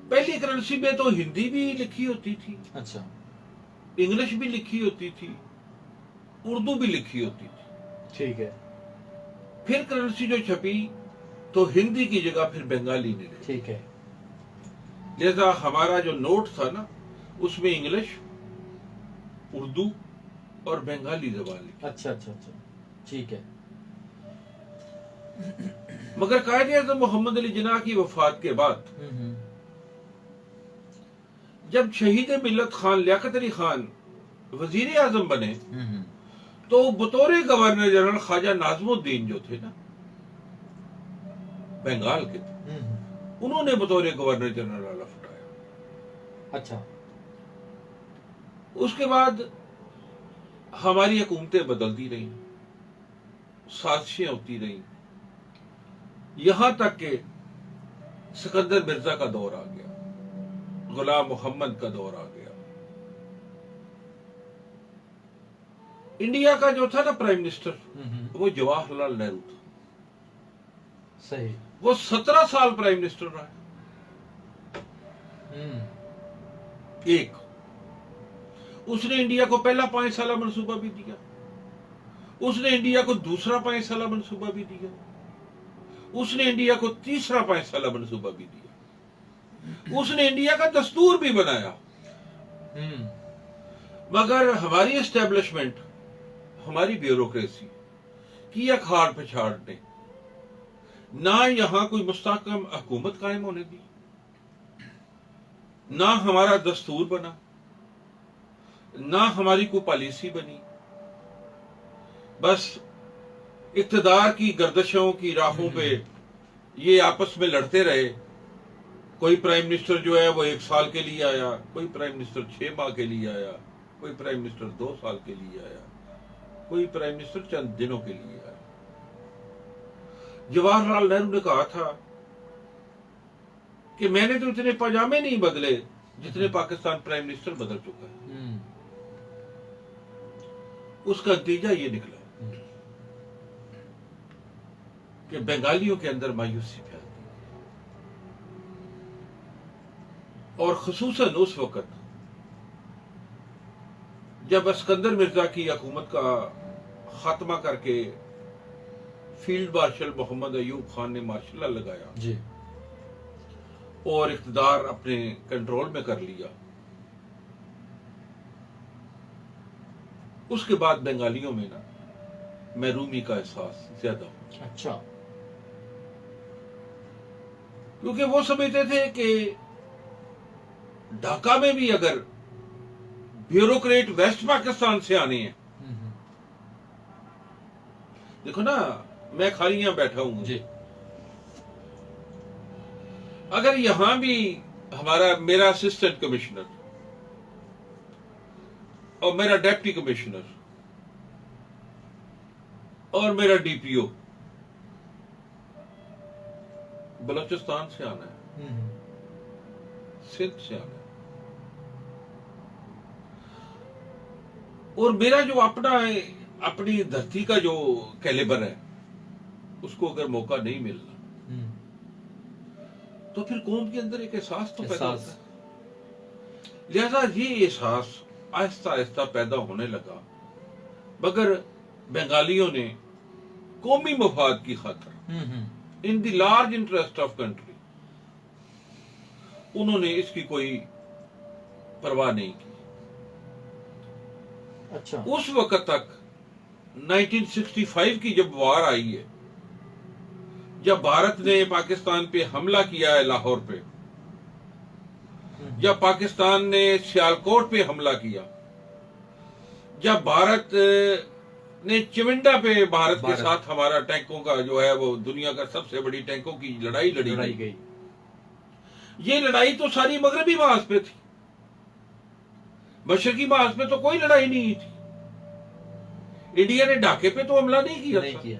पहली करेंसी में तो हिंदी भी लिखी होती थी, अच्छा, इंग्लिश भी लिखी होती थी, उर्दू भी लिखी होती थी। ठीक है, फिर करेंसी जो छपी तो हिंदी की जगह फिर बंगाली ने ली। ठीक है, लिहाजा हमारा जो नोट था ना, उसमें इंग्लिश, उर्दू और बंगाली जबान लिखी। अच्छा, अच्छा, अच्छा, ठीक है। मगर कायदे आज़म मोहम्मद अली जिन्ना की वफात के बाद जब शहीद मिल्लत खान लियाकत अली खान वजीर आजम बने, तो बतौर गवर्नर जनरल ख्वाजा नाज़मुद्दीन जो थे ना, बंगाल के थे, उन्होंने बतौर गवर्नर जनरल हलफ उठाया। अच्छा, उसके बाद हमारी हुकूमतें बदलती रही, साजिशें होती रही, यहां तक कि सिकंदर मिर्जा का दौर आ गया, गुलाम मोहम्मद का दौर आ गया। इंडिया का जो था ना प्राइम मिनिस्टर, वो जवाहरलाल नेहरू था। सही। वो 17 साल प्राइम मिनिस्टर रहा। एक उसने इंडिया को पहला 5 साल मनसूबा भी दिया, उसने इंडिया को दूसरा 5 साल मनसूबा भी दिया, उसने इंडिया को तीसरा 5 साल मनसूबा भी दिया, उसने इंडिया का दस्तूर भी बनाया। मगर हमारी एस्टेब्लिशमेंट, हमारी ब्यूरोक्रेसी की अखाड़ पछाड़ ने ना यहां कोई मुस्तहकम हुकूमत कायम होने दी, ना हमारा दस्तूर बना, ना हमारी कोई पॉलिसी बनी। बस इक्तदार की गर्दशों की राहों पे ये आपस में लड़ते रहे। कोई प्राइम मिनिस्टर जो है वो 1 साल के लिए आया, कोई प्राइम मिनिस्टर 6 माह के लिए आया, कोई प्राइम मिनिस्टर 2 साल के लिए आया, कोई प्राइम मिनिस्टर चंद दिनों के लिए आया। जवाहरलाल नेहरू ने कहा था कि मैंने तो इतने पजामे नहीं बदले जितने पाकिस्तान प्राइम मिनिस्टर बदल चुका है। उसका नतीजा ये निकला कि बंगालियों के अंदर मायूसी फैलती, और खुसूसन उस वक्त जब सिकंदर मिर्जा की हुकूमत का खात्मा करके फील्ड मार्शल मोहम्मद अयूब खान ने मार्शल लॉ लगाया जी। और इख्तिदार अपने कंट्रोल में कर लिया। उसके बाद बंगालियों में ना महरूमी का एहसास ज्यादा हुआ। अच्छा। क्योंकि वो समझते थे कि ढाका में भी अगर ब्यूरोक्रेट वेस्ट पाकिस्तान से आने हैं, देखो ना, मैं खाली यहां बैठा हूं जी। अगर यहां भी मेरा असिस्टेंट कमिश्नर और मेरा डिप्टी कमिश्नर और मेरा डीपीओ बलूचिस्तान से आना है, सिंध से आना है, और मेरा जो अपनी धरती का जो कैलिबर है उसको अगर मौका नहीं मिलना, तो फिर कौम के अंदर एक एहसास तो पैदा होता है। लिहाजा ये एहसास आहिस्ता आहिस्ता पैदा होने लगा, मगर बंगालियों ने कौमी मफाद की खातिर, in the large interest of country, उन्होंने इसकी कोई परवाह नहीं की। अच्छा। उस वक्त तक 1965 की जब वार आई है, जब भारत ने पाकिस्तान पे हमला किया है लाहौर पे, जब पाकिस्तान ने सियालकोट पे हमला किया, जब भारत ने चिमिंडा पे भारत के साथ हमारा टैंकों का जो है वो दुनिया का सबसे बड़ी टैंकों की लड़ाई लड़ी गई। ये लड़ाई तो सारी मगरबी महाज पे थी, मशरकी महाज पे तो कोई लड़ाई नहीं थी। इंडिया ने ढाके पे तो हमला नहीं किया।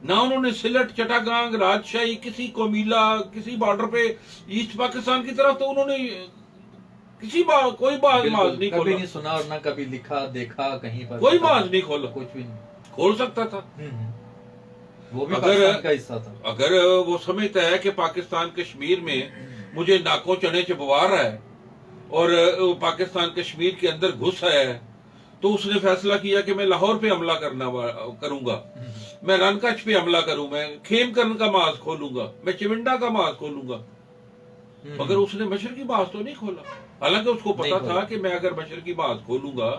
ना उन्होंने सिलट, चटागांग, राजशाही, किसी कोमीला, किसी बॉर्डर पे ईस्ट पाकिस्तान की तरफ तो उन्होंने कोई माज नहीं खोला। कभी नहीं सुना और ना कभी लिखा देखा कहीं पर, कोई माज नहीं खोला। कुछ भी नहीं खोल सकता था। वो भी पाकिस्तान का हिस्सा था। अगर वो समझता है कि पाकिस्तान कश्मीर में मुझे नाकों चने चबवा रहा है और पाकिस्तान कश्मीर के अंदर घुस है, तो उसने फैसला किया कि मैं लाहौर पे हमला करूंगा, मैं रनकच पे हमला करूं, मैं खेमकरन का माज खोलूंगा, मैं चिमिंडा का माज खोलूंगा। मगर उसने मशरकी माज तो नहीं खोला। हालांकि उसको पता था कि मैं अगर मशरकी माज खोलूंगा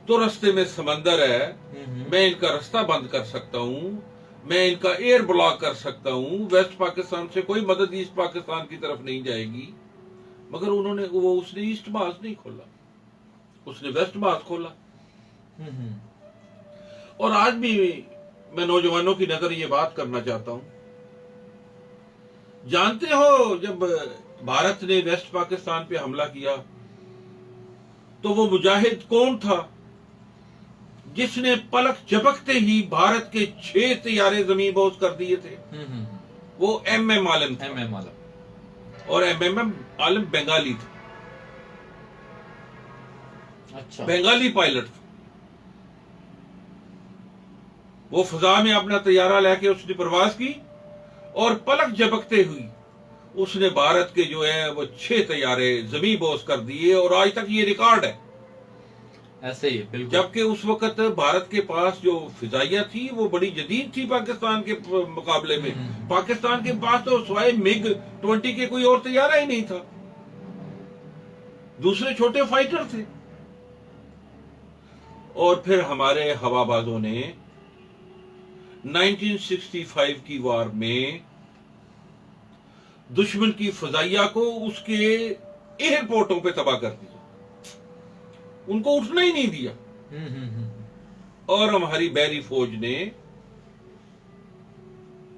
तो रास्ते में समंदर है, मैं इनका रास्ता बंद कर सकता हूं, मैं इनका एयर ब्लॉक कर सकता हूं, वेस्ट पाकिस्तान से कोई मदद ईस्ट पाकिस्तान की तरफ नहीं जाएगी। मगर उसने ईस्ट माज नहीं खोला, उसने वेस्ट माज खोला। और आज भी मैं नौजवानों की नजर ये बात करना चाहता हूं, जानते हो जब भारत ने वेस्ट पाकिस्तान पे हमला किया तो वो मुजाहिद कौन था जिसने पलक झपकते ही भारत के 6 तैयारे जमीन बोझ कर दिए थे? वो MM आलम था। और MM आलम बंगाली था। अच्छा। बंगाली पायलट था। वो फजा में अपना तैयारा लेके उसने परवाज की और पलक झपकते हुई उसने भारत के जो है वो 6 तैयारे जमीन बोझ कर दिए, और आज तक ये रिकॉर्ड है। ऐसे ही बिल्कुल। जबकि उस वक्त भारत के पास जो फिजाइया थी वो बड़ी जदीद थी पाकिस्तान के मुकाबले में। पाकिस्तान के पास तो स्वाय MiG-20 के कोई और तैयारा ही नहीं था, दूसरे छोटे फाइटर थे। और फिर हमारे हवाबाजों ने 1965 की वार में दुश्मन की फजाइया को उसके एयरपोर्टों पे तबाह कर दिया, उनको उठना ही नहीं दिया। और हमारी बहरी फौज ने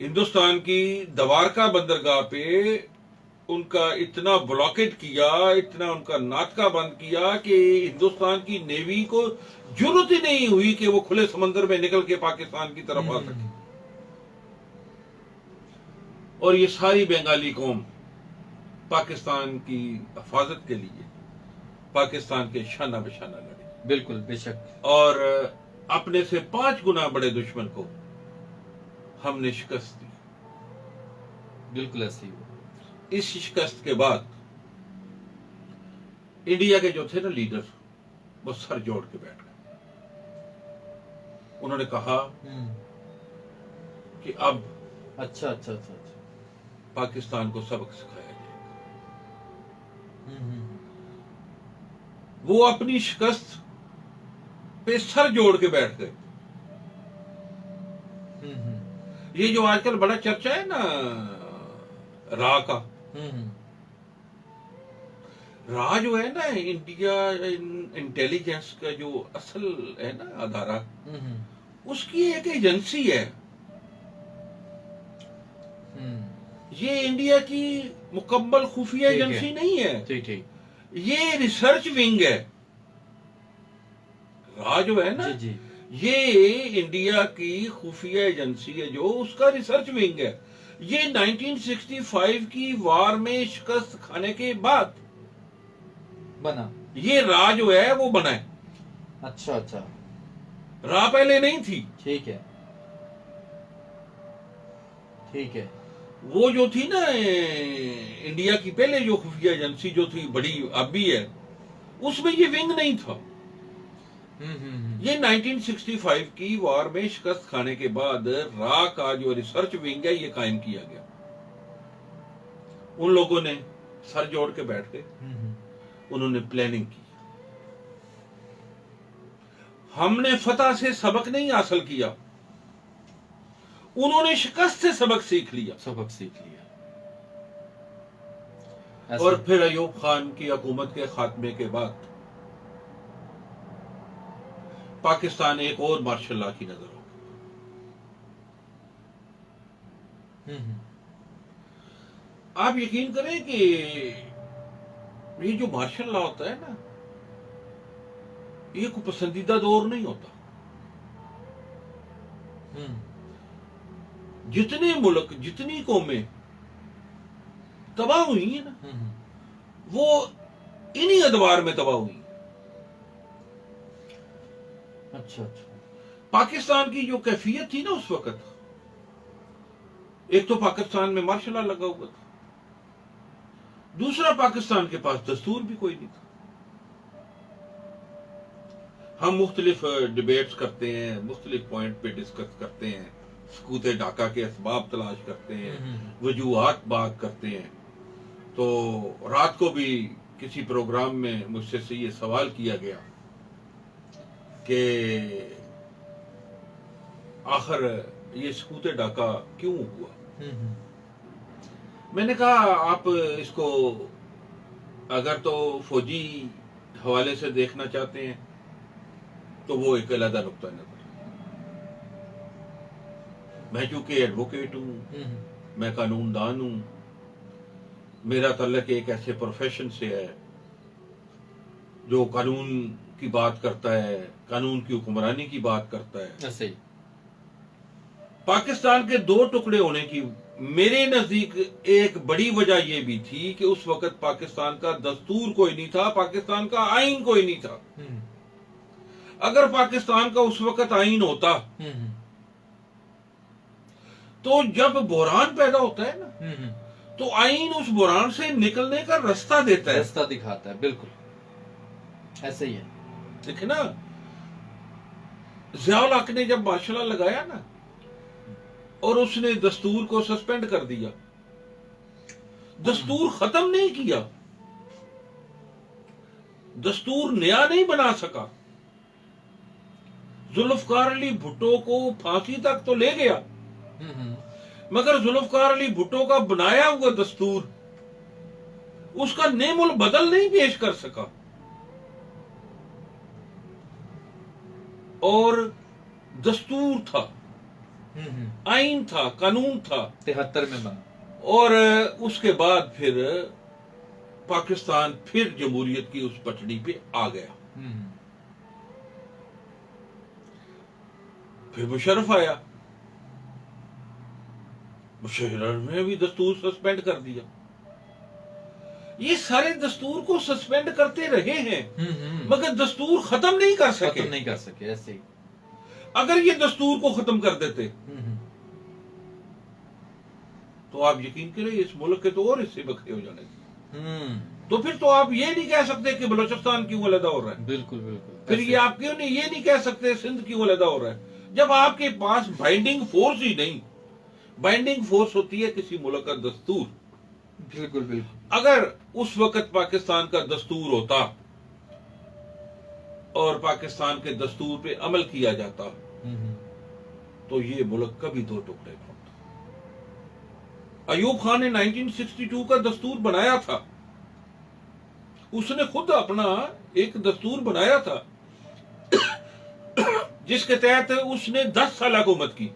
हिंदुस्तान की दवारका बंदरगाह पे उनका इतना ब्लॉकेट किया, इतना उनका नाटका बंद किया कि हिंदुस्तान की नेवी को जरूरत ही नहीं हुई कि वो खुले समंदर में निकल के पाकिस्तान की तरफ आ सके। और ये सारी बंगाली कौम पाकिस्तान की हिफाजत के लिए पाकिस्तान के शाना बशाना लड़ी। बिल्कुल, बेशक। और अपने से 5 गुना बड़े दुश्मन को हमने शिकस्त दी। बिल्कुल ऐसे ही। इस शिकस्त के बाद इंडिया के जो थे ना लीडर, वो सर जोड़ के बैठ गए। उन्होंने कहा कि अब अच्छा अच्छा अच्छा अच्छा। पाकिस्तान को सबक सिखाया जाए। हम्म। वो अपनी शिकस्त पे सर जोड़ के बैठ गए। ये जो आजकल बड़ा चर्चा है ना रा का, रा जो है ना इंडिया इंटेलिजेंस का जो असल है ना अदारा, उसकी एक एजेंसी है। ये इंडिया की मुकम्मल खुफिया ठीक है। एजेंसी नहीं है, ठीक ठीक। ये रिसर्च विंग है। रा जो है ना, जी जी। ये इंडिया की खुफिया एजेंसी है, जो उसका रिसर्च विंग है। ये 1965 की वार में शिकस्त खाने के बाद बना। ये रा जो है वो बना है। अच्छा अच्छा। रा पहले नहीं थी। ठीक है ठीक है। वो जो थी ना इंडिया की पहले जो खुफिया एजेंसी जो थी बड़ी अब भी है, उसमें ये विंग नहीं था। ये 1965 की वार में शिकस्त खाने के बाद रा का जो रिसर्च विंग है ये कायम किया गया। उन लोगों ने सर जोड़ के बैठ गए, उन्होंने प्लानिंग की। हमने फतह से सबक नहीं हासिल किया, उन्होंने शिकस्त से सबक सीख लिया। सबक सीख लिया। और फिर अयूब खान की हुकूमत के खात्मे के बाद पाकिस्तान एक और मार्शल लॉ की नजर हो गया। आप यकीन करें कि ये जो मार्शल लॉ होता है ना, ये कोई पसंदीदा दौर नहीं होता। जितने मुल्क, जितनी कौमें तबाह हुई है ना, वो इन्हीं अदवार में तबाह हुई। अच्छा अच्छा। पाकिस्तान की जो कैफियत थी ना उस वक्त, एक तो पाकिस्तान में मार्शल लॉ लगा हुआ था, दूसरा पाकिस्तान के पास दस्तूर भी कोई नहीं था। हम मुख्तलिफ डिबेट्स करते हैं, मुख्तलिफ पॉइंट पे डिस्कस करते हैं, सकूते ढाका के असबाब तलाश करते हैं, वजूहात बात करते हैं। तो रात को भी किसी प्रोग्राम में मुझसे से ये सवाल किया गया कि आखिर ये सकूते ढाका क्यों हुआ। मैंने कहा आप इसको अगर तो फौजी हवाले से देखना चाहते हैं तो वो एक अलग नुक्ता नजर। मैं चूंकि एडवोकेट हूं, मैं कानूनदान हूं, मेरा तल्लक एक ऐसे प्रोफेशन से है जो कानून की बात करता है, कानून की हुक्मरानी की बात करता है। ऐसे ही पाकिस्तान के दो टुकड़े होने की मेरे नजदीक एक बड़ी वजह यह भी थी कि उस वक्त पाकिस्तान का दस्तूर कोई नहीं था, पाकिस्तान का आइन कोई नहीं था। अगर पाकिस्तान का उस वक्त आइन होता तो जब बुहरान पैदा होता है ना, तो आइन उस बुहरान से निकलने का रास्ता देता है, रास्ता दिखाता है। बिल्कुल ऐसे ही है। देखे ना, ज़िया-उल हक ने जब मार्शल लॉ लगाया ना और उसने दस्तूर को सस्पेंड कर दिया, दस्तूर खत्म नहीं किया, दस्तूर नया नहीं बना सका। जुल्फकार अली भुट्टो को फांसी तक तो ले गया, मगर जुल्फकार अली भुट्टो का बनाया हुआ दस्तूर उसका नेमुल बदल नहीं पेश कर सका। और दस्तूर था, आइन था, कानून था, 73 में बना। और उसके बाद फिर पाकिस्तान फिर जमहूरियत की उस पटड़ी पे आ गया। फिर मुशर्रफ आया, मुशर्रफ ने भी दस्तूर सस्पेंड कर दिया। ये सारे दस्तूर को सस्पेंड करते रहे हैं, मगर दस्तूर खत्म नहीं कर सके। खत्म नहीं कर सके। ऐसे ही अगर ये दस्तूर को खत्म कर देते तो आप यकीन करें इस मुल्क के तो और हिस्से बखरे हो जाने थे। तो फिर तो आप ये नहीं कह सकते कि बलोचिस्तान क्यों अलग हो रहा है। बिल्कुल बिल्कुल। फिर ये आप क्यों नहीं ये नहीं कह सकते सिंध क्यों अलग हो रहा है, जब आपके पास बाइंडिंग फोर्स ही नहीं। बाइंडिंग फोर्स होती है किसी मुल्क का दस्तूर। बिल्कुल बिल्कुल। अगर उस वक्त पाकिस्तान का दस्तूर होता और पाकिस्तान के दस्तूर पे अमल किया जाता तो ये मुल्क कभी दो टुकड़े न होता। अयूब खान ने 1962 का दस्तूर बनाया था, उसने खुद अपना एक दस्तूर बनाया था जिसके तहत उसने 10 साल हुकूमत की।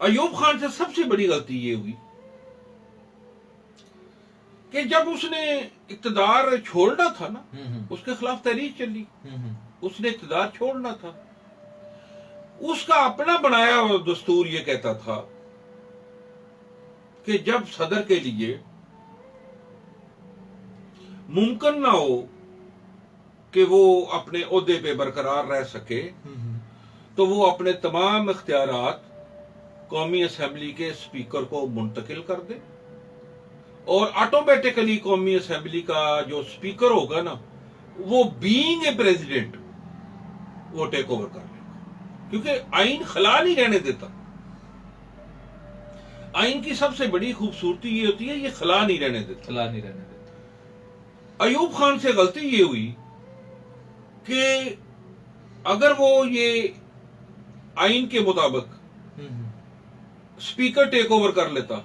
अयूब खान से सबसे बड़ी गलती ये हुई कि जब उसने इक्तदार छोड़ना था ना, उसके खिलाफ तहरीक चली, उसने इक्तदार छोड़ना था। उसका अपना बनाया हुआ दस्तूर ये कहता था कि जब सदर के लिए मुमकिन ना हो कि वो अपने ओहदे पे बरकरार रह सके तो वो अपने तमाम इख्तियारात कौमी असेंबली के स्पीकर को मुंतकिल कर दे और ऑटोमेटिकली कौमी असेंबली का जो स्पीकर होगा ना, वो बीइंग ए प्रेसिडेंट वो टेक ओवर कर लेगा, क्योंकि आइन खला नहीं रहने देता। आइन की सबसे बड़ी खूबसूरती ये होती है, ये खला नहीं रहने देता, खला नहीं रहने देता। अयूब खान से गलती ये हुई कि अगर वो ये आइन के मुताबिक स्पीकर टेक ओवर कर लेता,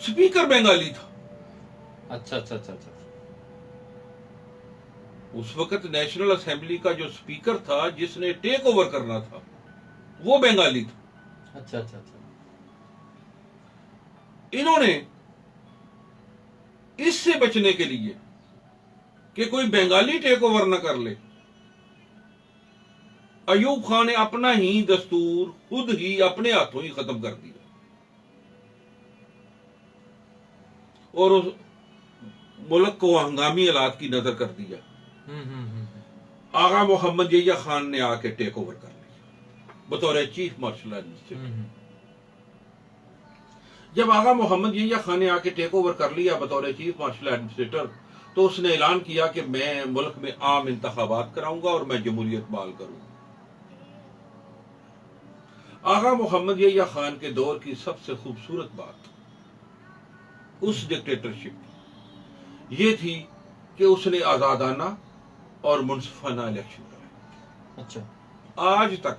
स्पीकर बंगाली था। अच्छा अच्छा अच्छा अच्छा। उस वक्त नेशनल असेंबली का जो स्पीकर था जिसने टेक ओवर करना था वो बंगाली था। अच्छा अच्छा अच्छा। इन्होंने इससे बचने के लिए कि कोई बंगाली टेक ओवर न कर ले, अयूब खान ने अपना ही दस्तूर खुद ही अपने हाथों ही खत्म कर दिया और उस मुल्क को हंगामी हालात की नजर कर दिया। आगा मोहम्मद यहिया खान ने आके टेक ओवर कर लिया बतौर चीफ मार्शल एडमिनिस्ट्रेटर। जब आगा मोहम्मद यहिया खान ने आके टेक ओवर कर लिया बतौर चीफ मार्शल एडमिनिस्ट्रेटर, तो उसने ऐलान किया कि मैं मुल्क में आम इंतखाबात कराऊंगा और मैं जमहूरियत बहाल करूंगा। आगा मोहम्मद यहिया खान के दौर की सबसे खूबसूरत बात उस डिक्टेटरशिप ये थी कि उसने आजादाना और मुनसिफाना इलेक्शन कराए। अच्छा। आज तक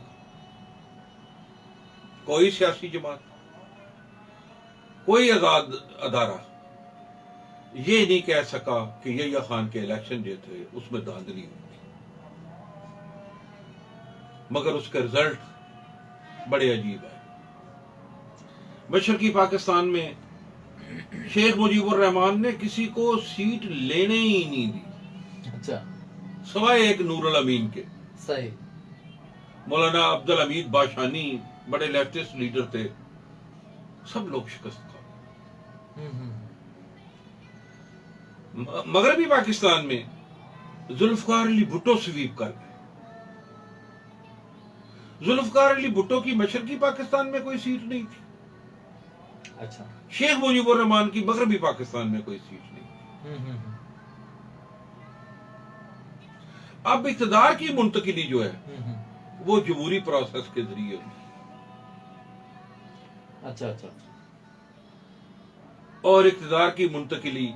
कोई सियासी जमात, कोई आजाद अदारा ये नहीं कह सका कि यहिया खान के इलेक्शन जो थे उसमें धांधली हुई, मगर उसके रिजल्ट बड़े अजीब है। मशरकी पाकिस्तान में शेख मुजीबुर रहमान ने किसी को सीट लेने ही नहीं दी, अच्छा, सवाए एक नूरुल अमीन के। सही। मौलाना अब्दुल हमीद बाशानी बड़े लेफ्टिस्ट लीडर थे, सब लोग शिकस्त खा। मगरबी पाकिस्तान में जुल्फकार अली भुट्टो स्वीप कर गए। जुल्फकार अली भुट्टो की मशरकी पाकिस्तान में कोई सीट नहीं थी। अच्छा। शेख मुजीबुर रहमान की मगरबी पाकिस्तान में कोई सीट नहीं। अब इक़्तिदार की मुंतकिली जो है वो जमहूरी प्रोसेस के जरिए हुई। अच्छा अच्छा। और इक़्तिदार की मुंतकिली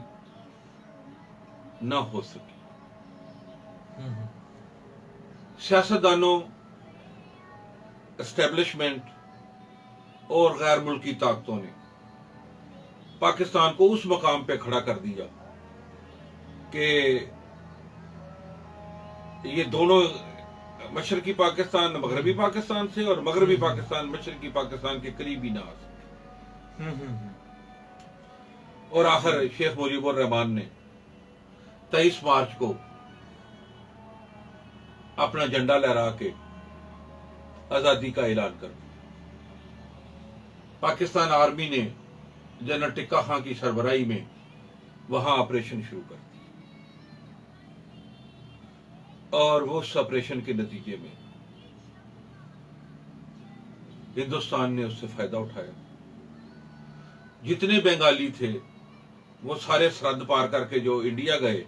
ना हो सकी। सियासतदानों, एस्टेब्लिशमेंट और गैर मुल्की ताकतों ने पाकिस्तान को उस मकाम पे खड़ा कर दिया कि ये दोनों मशरकी पाकिस्तान मगरबी पाकिस्तान से और मगरबी पाकिस्तान मशरकी पाकिस्तान के करीब ही ना आ सके। और आखिर शेख मुजीबुर रहमान ने 23 मार्च को अपना झंडा लहरा के आजादी का ऐलान कर दिया। पाकिस्तान आर्मी ने जनरल टिक्का खां की सरबराही में वहां ऑपरेशन शुरू कर दिया और वो उस ऑपरेशन के नतीजे में हिंदुस्तान ने उससे फायदा उठाया। जितने बंगाली थे वो सारे सरहद पार करके जो इंडिया गए,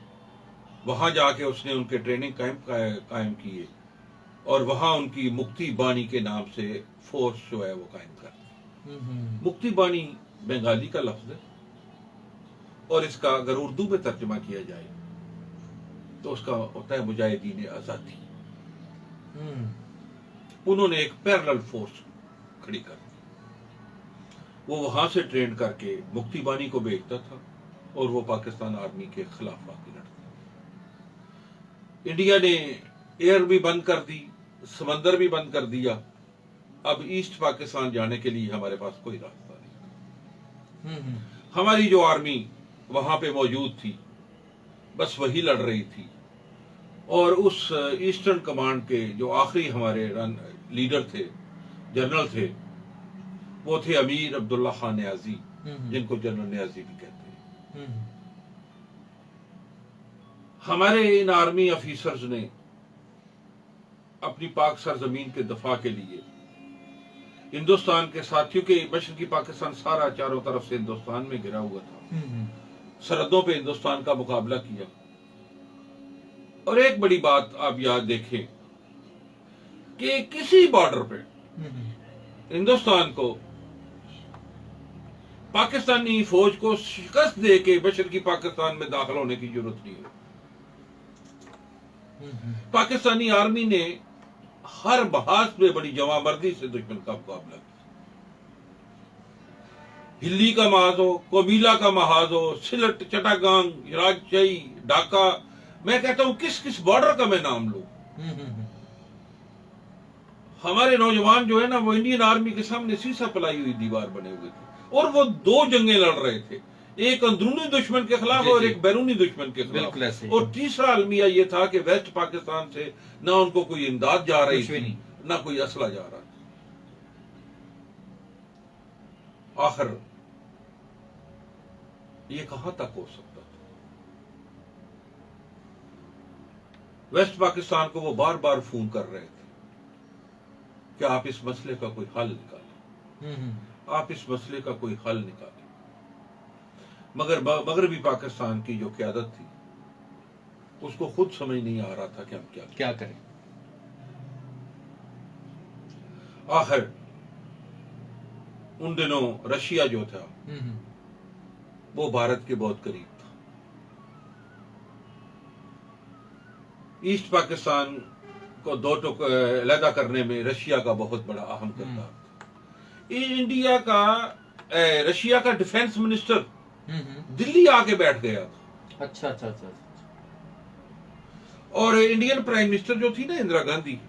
वहां जाके उसने उनके ट्रेनिंग कैंप कायम किए और वहां उनकी मुक्ति बानी के नाम से फोर्स जो है वो कायम कर दी। मुक्ति बानी बंगाली का लफ्ज है और इसका अगर उर्दू में तर्जमा किया जाए तो उसका होता है मुजाहिदीन आजादी। उन्होंने एक पैरेलल फोर्स खड़ी कर दी। वो वहां से ट्रेन करके मुक्ति बानी को भेजता था और वो पाकिस्तान आर्मी के खिलाफ आके लड़ता। इंडिया ने एयर भी बंद कर दी, समंदर भी बंद कर दिया। अब ईस्ट पाकिस्तान जाने के लिए हमारे पास कोई रास्ता नहीं। हमारी जो आर्मी वहां पे मौजूद थी बस वही लड़ रही थी और उस ईस्टर्न कमांड के जो आखिरी हमारे लीडर थे, जनरल थे, वो थे अमीर अब्दुल्ला खान न्याजी, जिनको जनरल न्याजी भी कहते हैं। हमारे इन आर्मी ऑफिसर्स ने अपनी पाक सरजमीन के दफा के लिए हिंदुस्तान के साथ, क्योंकि मशरकी पाकिस्तान सारा चारों तरफ से हिंदुस्तान में घिरा हुआ था, सरहदों पे हिंदुस्तान का मुकाबला किया। और एक बड़ी बात आप याद देखें कि किसी बॉर्डर पे हिंदुस्तान को पाकिस्तानी फौज को शिकस्त दे के मशरकी पाकिस्तान में दाखिल होने की जरूरत नहीं है। पाकिस्तानी आर्मी ने हर बहास पे बड़ी जवामर्दी से दुश्मन का मुकाबला किया। हिल्ली का महाज हो, कोमीला का महाज हो, सिलट, चटागांग, राजशाही, ढाका, मैं कहता हूं किस किस बॉर्डर का मैं नाम लूं। हमारे नौजवान जो है ना वो इंडियन आर्मी के सामने शीशा पलाई हुई दीवार बने हुए थे और वो दो जंगें लड़ रहे थे, एक अंदरूनी दुश्मन के खिलाफ और एक बैरूनी दुश्मन के खिलाफ। और तीसरा अलमिया ये था कि वेस्ट पाकिस्तान से ना उनको कोई इमदाद जा रही थी ना कोई असला जा रहा था। आखिर ये कहां तक हो सकता था? वेस्ट पाकिस्तान को वो बार बार फोन कर रहे थे कि आप इस मसले का कोई हल निकालें, आप इस मसले का कोई हल निकालें। मगर मगरबी पाकिस्तान की जो क़यादत थी उसको खुद समझ नहीं आ रहा था कि हम क्या करें। आखिर उन दिनों रशिया जो था वो भारत के बहुत करीब था। ईस्ट पाकिस्तान को दो टुक अलहदा करने में रशिया का बहुत बड़ा अहम किरदार था। इंडिया का रशिया का डिफेंस मिनिस्टर दिल्ली आके बैठ गया था। अच्छा। और इंडियन प्राइम मिनिस्टर जो थी ना इंदिरा गांधी,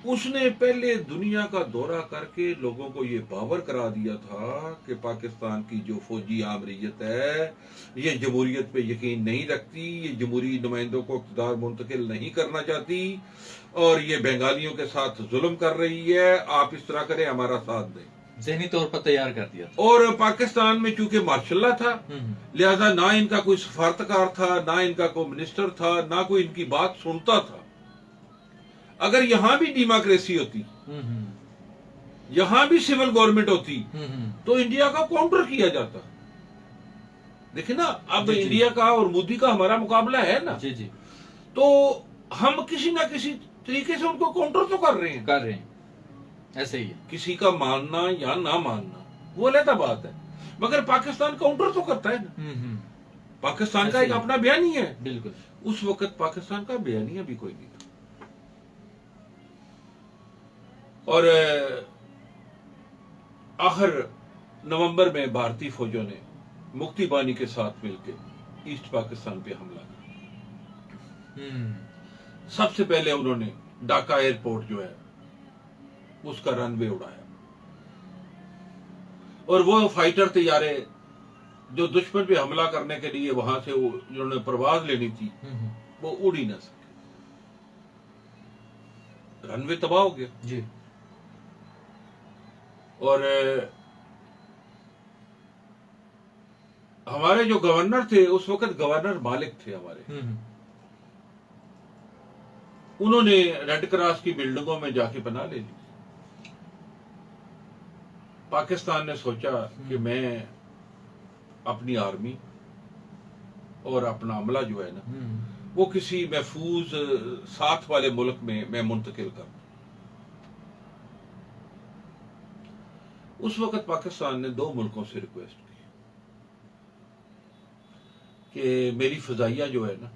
उसने पहले दुनिया का दौरा करके लोगों को ये बावर करा दिया था कि पाकिस्तान की जो फौजी आमरीयत है ये जमहूरियत पे यकीन नहीं रखती, ये जमहूरी नुमाइंदों को इक़्तिदार मुंतकिल नहीं करना चाहती और ये बंगालियों के साथ जुल्म कर रही है, आप इस तरह करें, हमारा साथ दें। ज़हनी तौर पर तैयार कर दिया था। और पाकिस्तान में चूंकि मार्शल्ला था, लिहाजा ना इनका कोई सफारतकार था, ना इनका कोई मिनिस्टर था, ना कोई इनकी बात सुनता था। अगर यहां भी डेमोक्रेसी होती, यहां भी सिविल गवर्नमेंट होती तो इंडिया का काउंटर किया जाता। देखिए ना, अब इंडिया का और मोदी का हमारा मुकाबला है ना, जी। तो हम किसी ना किसी तरीके से उनको काउंटर तो कर रहे हैं। ऐसे ही है। किसी का मानना या ना मानना वो अलग बात है, मगर पाकिस्तान काउंटर तो करता है ना। पाकिस्तान का एक अपना बयानी है। बिल्कुल। उस वक्त पाकिस्तान का बयानिया भी कोई नहीं था। और आखिर नवंबर में भारतीय फौजों ने मुक्ति बानी के साथ मिलकर ईस्ट पाकिस्तान पे हमला किया। सबसे पहले उन्होंने ढाका एयरपोर्ट जो है उसका रनवे उड़ाया और वो फाइटर तैयारे जो दुश्मन पे हमला करने के लिए वहां से उन्होंने परवाज लेनी थी वो उड़ ही ना सके, रनवे तबाह हो गया जी। और हमारे जो गवर्नर थे उस वक्त, गवर्नर मालिक थे हमारे, उन्होंने रेड क्रॉस की बिल्डिंगों में जाके पनाह ले ली। पाकिस्तान ने सोचा कि मैं अपनी आर्मी और अपना अमला जो है ना वो किसी महफूज साथ वाले मुल्क में मैं मुंतकिल कर। उस वक्त पाकिस्तान ने 2 मुल्कों से रिक्वेस्ट की कि मेरी फजाइया जो है ना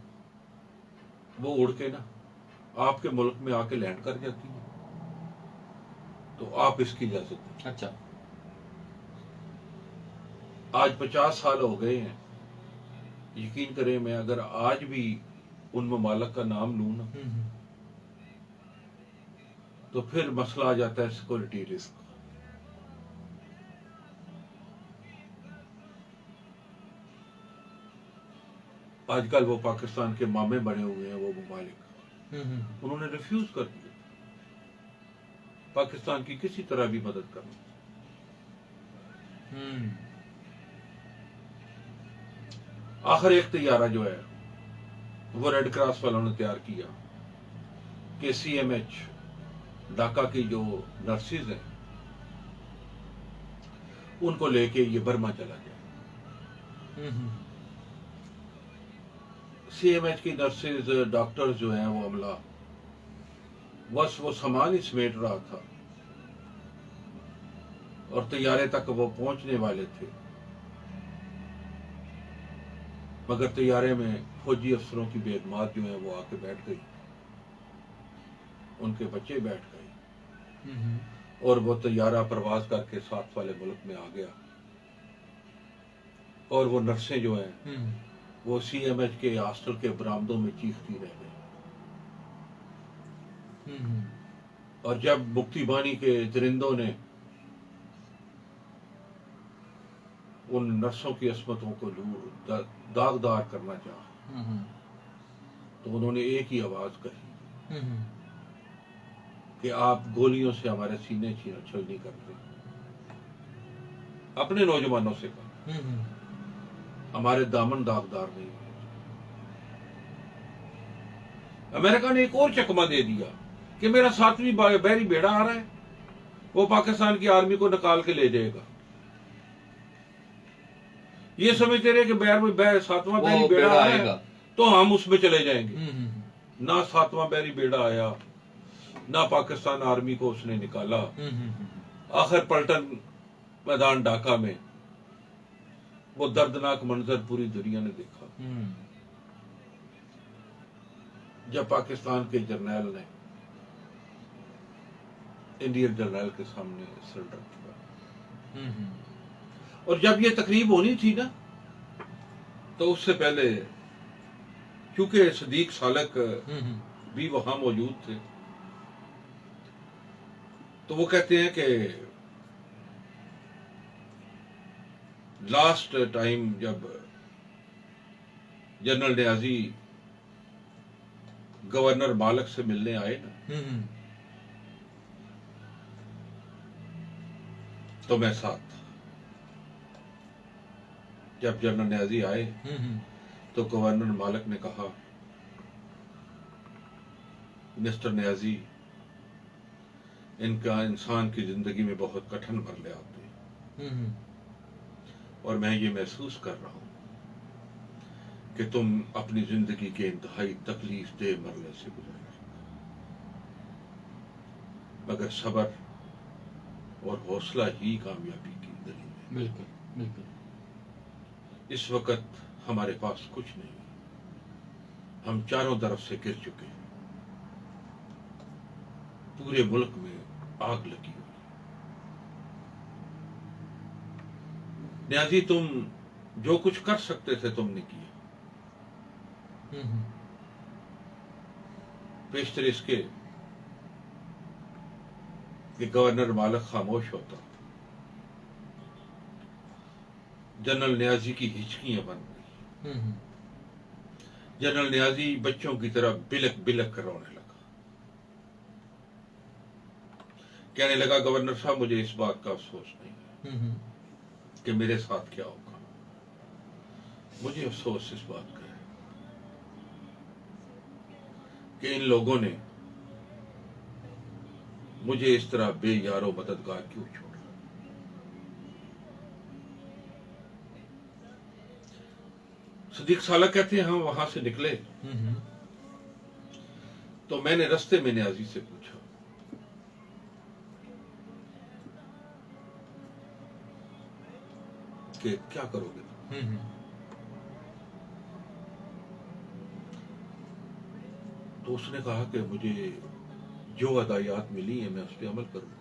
वो उड़ के ना आपके मुल्क में आके लैंड कर जाती है, तो आप इसकी इजाजत दें। अच्छा। आज 50 साल हो गए हैं, यकीन करें मैं अगर आज भी उन ममालक का नाम लूं ना तो फिर मसला आ जाता है सिक्योरिटी रिस्क। आजकल वो पाकिस्तान के मामे बने हुए हैं वो ममालिक, उन्होंने रिफ्यूज कर दिया पाकिस्तान की किसी तरह भी मदद करना। आखिर एक तैयारा जो है वो रेड क्रॉस वालों ने तैयार किया कि CMH ढाका की जो नर्सिस हैं उनको लेके ये बर्मा चला गया। CMH की नर्सिस डॉक्टर्स जो हैं वो अमला बस वो सामान ही समेट रहा था और तैयारे तक वो पहुंचने वाले थे, मगर तैयारे में फौजी अफसरों की बेगमात जो है वो आके बैठ गई, उनके बच्चे बैठ गए और वो तैयारा प्रवास करके साथ वाले मुल्क में आ गया। और वो नर्सें जो हैं वो CMH के हॉस्टल के बरामदों में चीखती रह गई। और जब मुक्ति बानी के दरिंदों ने उन नर्सों की अस्मतों को दागदार करना चाहा तो उन्होंने एक ही आवाज कही कि आप गोलियों से हमारे सीने छलनी करते, अपने नौजवानों से कहा हमारे दामन दागदार नहीं हुए। अमेरिका ने एक और चकमा दे दिया कि मेरा 7वीं बहरी बेड़ा आ रहा है, वो पाकिस्तान की आर्मी को निकाल के ले जाएगा। ये समझते रहे कि 7वां बहरी बेड़ा आ रहा है तो हम उसमें चले जाएंगे। ना 7वां बहरी बेड़ा आया, ना पाकिस्तान आर्मी को उसने निकाला। आखिर पलटन मैदान ढाका में वो दर्दनाक मंजर पूरी दुनिया ने देखा जब पाकिस्तान के जर्नैल ने इंडियन जर्नैल के सामने सरेंडर किया। और जब ये तकरीब होनी थी ना तो उससे पहले क्योंकि सदीक सालक भी वहां मौजूद थे तो वो कहते हैं कि लास्ट टाइम जब जनरल न्याजी गवर्नर मालक से मिलने आए ना तो मैं साथ था। जब जनरल न्याजी आए तो गवर्नर मालक ने कहा मिस्टर न्याजी इनका इंसान की जिंदगी में बहुत कठिन मरले आते हैं और मैं ये महसूस कर रहा हूं कि तुम अपनी जिंदगी के इंतहाई तकलीफ दे मरले से गुजर रहे हो, मगर सब्र और हौसला ही कामयाबी की दलील है। बिल्कुल बिल्कुल। इस वक्त हमारे पास कुछ नहीं, हम चारों तरफ से गिर चुके हैं, पूरे मुल्क में आग लगी हुई। न्याजी तुम जो कुछ कर सकते थे तुमने किया, पेशतर इसके कि गवर्नर मालक खामोश होता, जनरल न्याजी की हिचकियां बन गई। जनरल न्याजी बच्चों की तरह बिलक बिलक कर रोने लगा, कहने लगा गवर्नर साहब मुझे इस बात का अफसोस नहीं है कि मेरे साथ क्या होगा, मुझे अफसोस इस बात का है कि इन लोगों ने मुझे इस तरह बेयारो मददगार क्यों छोड़ा। सदीक साला कहते हैं हम वहां से निकले तो मैंने रास्ते में न्याजी से पूछा कि क्या करोगे। तो उसने कहा कि मुझे जो हदायत मिली है मैं उस पर अमल करूंगा,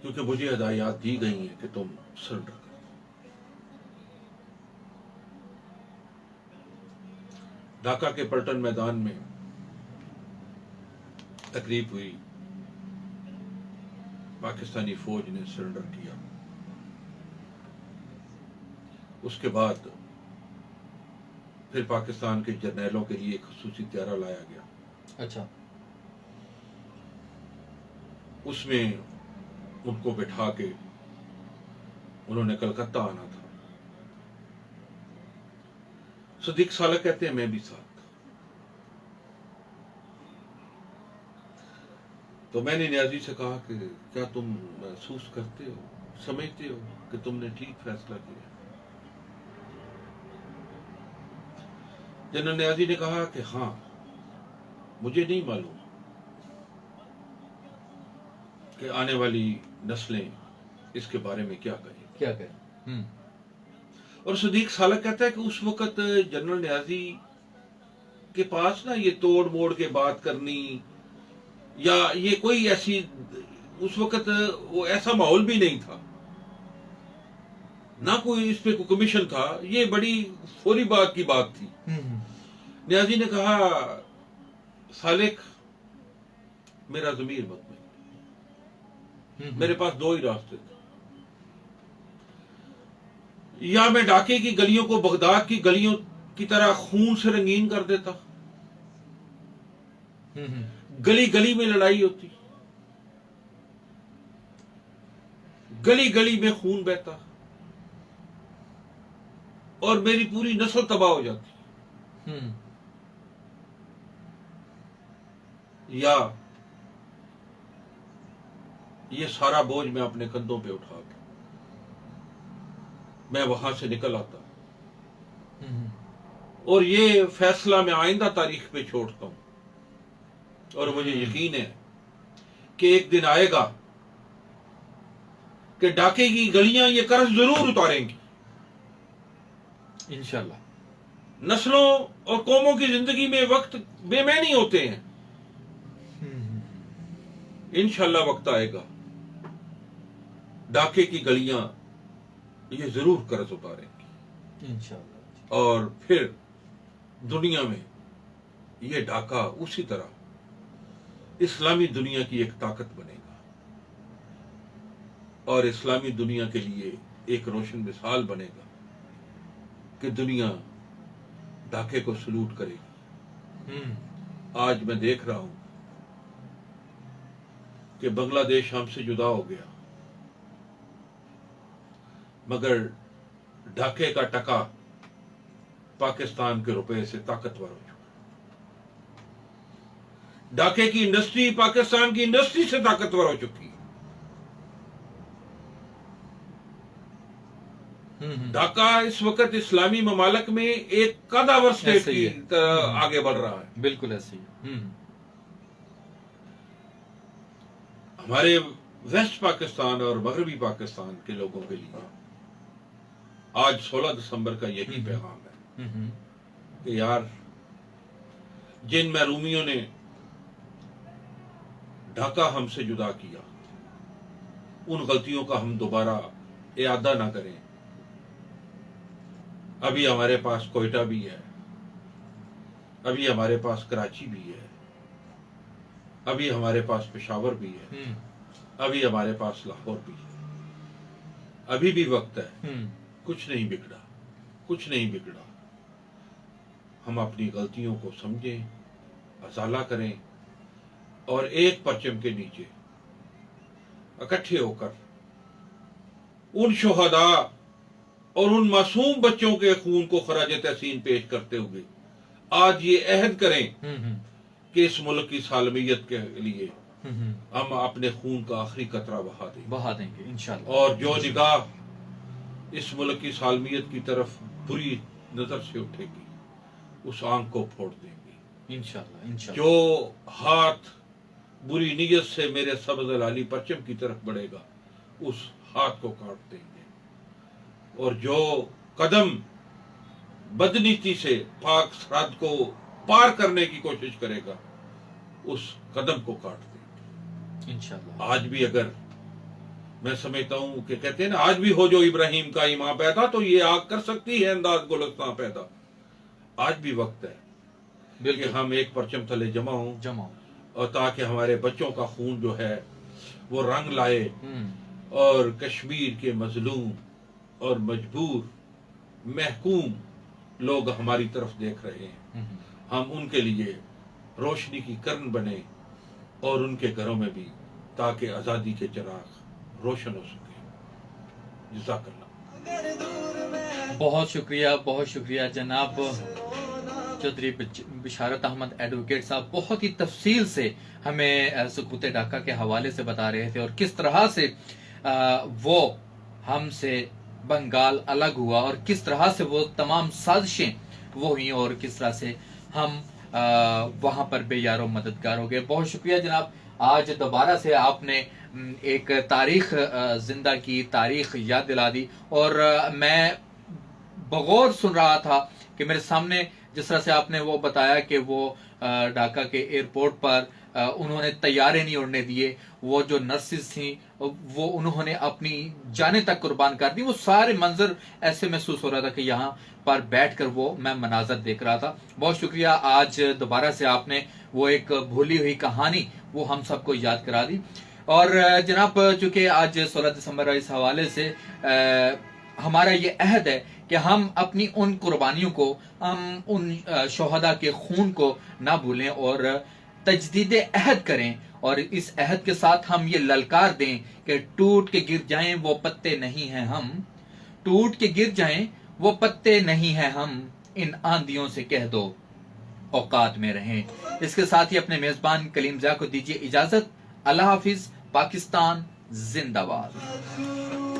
क्योंकि मुझे हदायत दी गई है कि तुम सरेंडर करो। ढाका के पलटन मैदान में तकरीब हुई, पाकिस्तानी फौज ने सरेंडर किया। उसके बाद फिर पाकिस्तान के जर्नैलों के लिए एक खसूसी त्यारा लाया गया। अच्छा। उसमें उनको बिठा के उन्होंने कलकत्ता आना था। सदीक साला कहते हैं मैं भी साथ था। तो मैंने न्याजी से कहा कि क्या तुम महसूस करते हो, समझते हो कि तुमने ठीक फैसला किया। जनरल न्याजी ने कहा कि हाँ, मुझे नहीं मालूम कि आने वाली नस्लें इसके बारे में क्या कहें। और सदीक साला कहता है कि उस वक्त जनरल न्याजी के पास ना ये तोड़ मोड़ के बात करनी या ये कोई ऐसी, उस वक्त वो ऐसा माहौल भी नहीं था, ना कोई इस पे कोई कमीशन था। ये बड़ी फौरी बात की बात थी। न्याजी ने कहा सालिक मेरा ज़मीर मत में, मेरे पास दो ही रास्ते थे, या मैं ढाके की गलियों को बगदाद की गलियों की तरह खून से रंगीन कर देता, गली गली में लड़ाई होती, गली गली में खून बहता और मेरी पूरी नस्ल तबाह हो जाती, या ये सारा बोझ मैं अपने कंधों पे उठा के मैं वहां से निकल आता और ये फैसला मैं आइंदा तारीख पे छोड़ता हूं। और मुझे यकीन है कि एक दिन आएगा कि ढाके की गलियां ये कर्ज जरूर उतारेंगी इंशाल्लाह। नस्लों और कौमों की जिंदगी में वक्त बेमैनी होते हैं, इंशाल्लाह वक्त आएगा ढाके की गलियां ये जरूर कर्ज उतारेंगी इंशाल्लाह। और फिर दुनिया में ये ढाका उसी तरह इस्लामी दुनिया की एक ताकत बनेगा और इस्लामी दुनिया के लिए एक रोशन मिसाल बनेगा कि दुनिया ढाके को सलूट करेगी। आज मैं देख रहा हूं कि बांग्लादेश हमसे जुदा हो गया, मगर ढाके का टका पाकिस्तान के रुपए से ताकतवर हो चुका। ढाके की इंडस्ट्री पाकिस्तान की इंडस्ट्री से ताकतवर हो चुकी। ढाका इस वक्त इस्लामी ममालक में एक कदावर स्टेट की तरह आगे बढ़ रहा है। बिल्कुल ऐसे ही। हमारे वेस्ट पाकिस्तान और मगरबी पाकिस्तान के लोगों के लिए आज 16 दिसंबर का यही पैगाम है कि यार, जिन महरूमियों ने ढाका हमसे जुदा किया, उन गलतियों का हम दोबारा इयादा ना करें। अभी हमारे पास कोयटा भी है, अभी हमारे पास कराची भी है, अभी हमारे पास पेशावर भी है, अभी हमारे पास लाहौर भी है। अभी भी वक्त है, कुछ नहीं बिगड़ा, कुछ नहीं बिगड़ा। हम अपनी गलतियों को समझें, अजाला करें और एक परचम के नीचे इकट्ठे होकर उन शुहदा और उन मासूम बच्चों के खून को खराज तहसीन पेश करते हुए आज ये अहद करें कि इस मुल्क की सालमियत के लिए हम अपने खून का आखिरी कतरा बहा देंगे इंशाल्लाह। और जो निगाह इस मुल्क की सालमियत की तरफ बुरी नजर से उठेगी, उस आंख को फोड़ देंगे इंशाल्लाह इंशाल्लाह। जो हाथ बुरी नीयत से मेरे सब्ज़ लाली परचम की तरफ बढ़ेगा, उस हाथ को काट देंगे। और जो कदम बदनीति से पाक सरहद को पार करने की कोशिश करेगा, उस कदम को काट देंगे इंशाल्लाह। आज भी अगर मैं समझता हूं कि कहते हैं ना, आज भी हो जो इब्राहिम का ईमान पैदा, तो ये आग कर सकती है अंदाज गुलस्तां पैदा। आज भी वक्त है कि बिल्कुल हम एक परचम तले जमा हों, जमाओ। और ताकि हमारे बच्चों का खून जो है वो रंग लाए, हम्म। और कश्मीर के मजलूम और मजबूर महकूम लोग हमारी तरफ देख रहे हैं, हम उनके लिए रोशनी की किरण बने और उनके घरों में भी, ताकि आज़ादी के चिराग रोशन हो सके। जज़ाकल्लाह। बहुत शुक्रिया जनाब चौधरी बिशारत अहमद एडवोकेट साहब, बहुत ही तफसील से हमें सुकूत ढाका के हवाले से बता रहे थे, और किस तरह से वो हमसे बंगाल अलग हुआ, और किस तरह से वो तमाम साजिशें वो हुई, और किस तरह से हम वहां पर बेयारो मददगार हो गए। बहुत शुक्रिया जनाब, आज दोबारा से आपने एक तारीख जिंदा की, तारीख याद दिला दी। और मैं बगौर सुन रहा था कि मेरे सामने जिस तरह से आपने वो बताया कि वो ढाका के एयरपोर्ट पर उन्होंने तैयारे नहीं उड़ने दिए, वो जो नर्सिस थी वो उन्होंने अपनी जाने तक कुर्बान कर दी। वो सारे मंजर ऐसे महसूस हो रहा था कि यहाँ पर बैठकर वो मैं मनाजर देख रहा था। बहुत शुक्रिया, आज दोबारा से आपने वो एक भूली हुई कहानी वो हम सबको याद करा दी। और जनाब, चूंकि आज 16 दिसंबर है, इस हवाले से हमारा ये अहद है कि हम अपनी उन कुर्बानियों को, हम उन शोहदा के खून को ना भूलें और तजदीद अहद करें, और इस अहद के साथ हम ये ललकार दें कि टूट के गिर जाएं वो पत्ते नहीं हैं हम, टूट के गिर जाएं वो पत्ते नहीं हैं हम, इन आंधियों से कह दो औकात में रहें। इसके साथ ही अपने मेजबान कलीम ज़ा को दीजिए इजाजत। अल्लाह हाफिज। पाकिस्तान जिंदाबाद।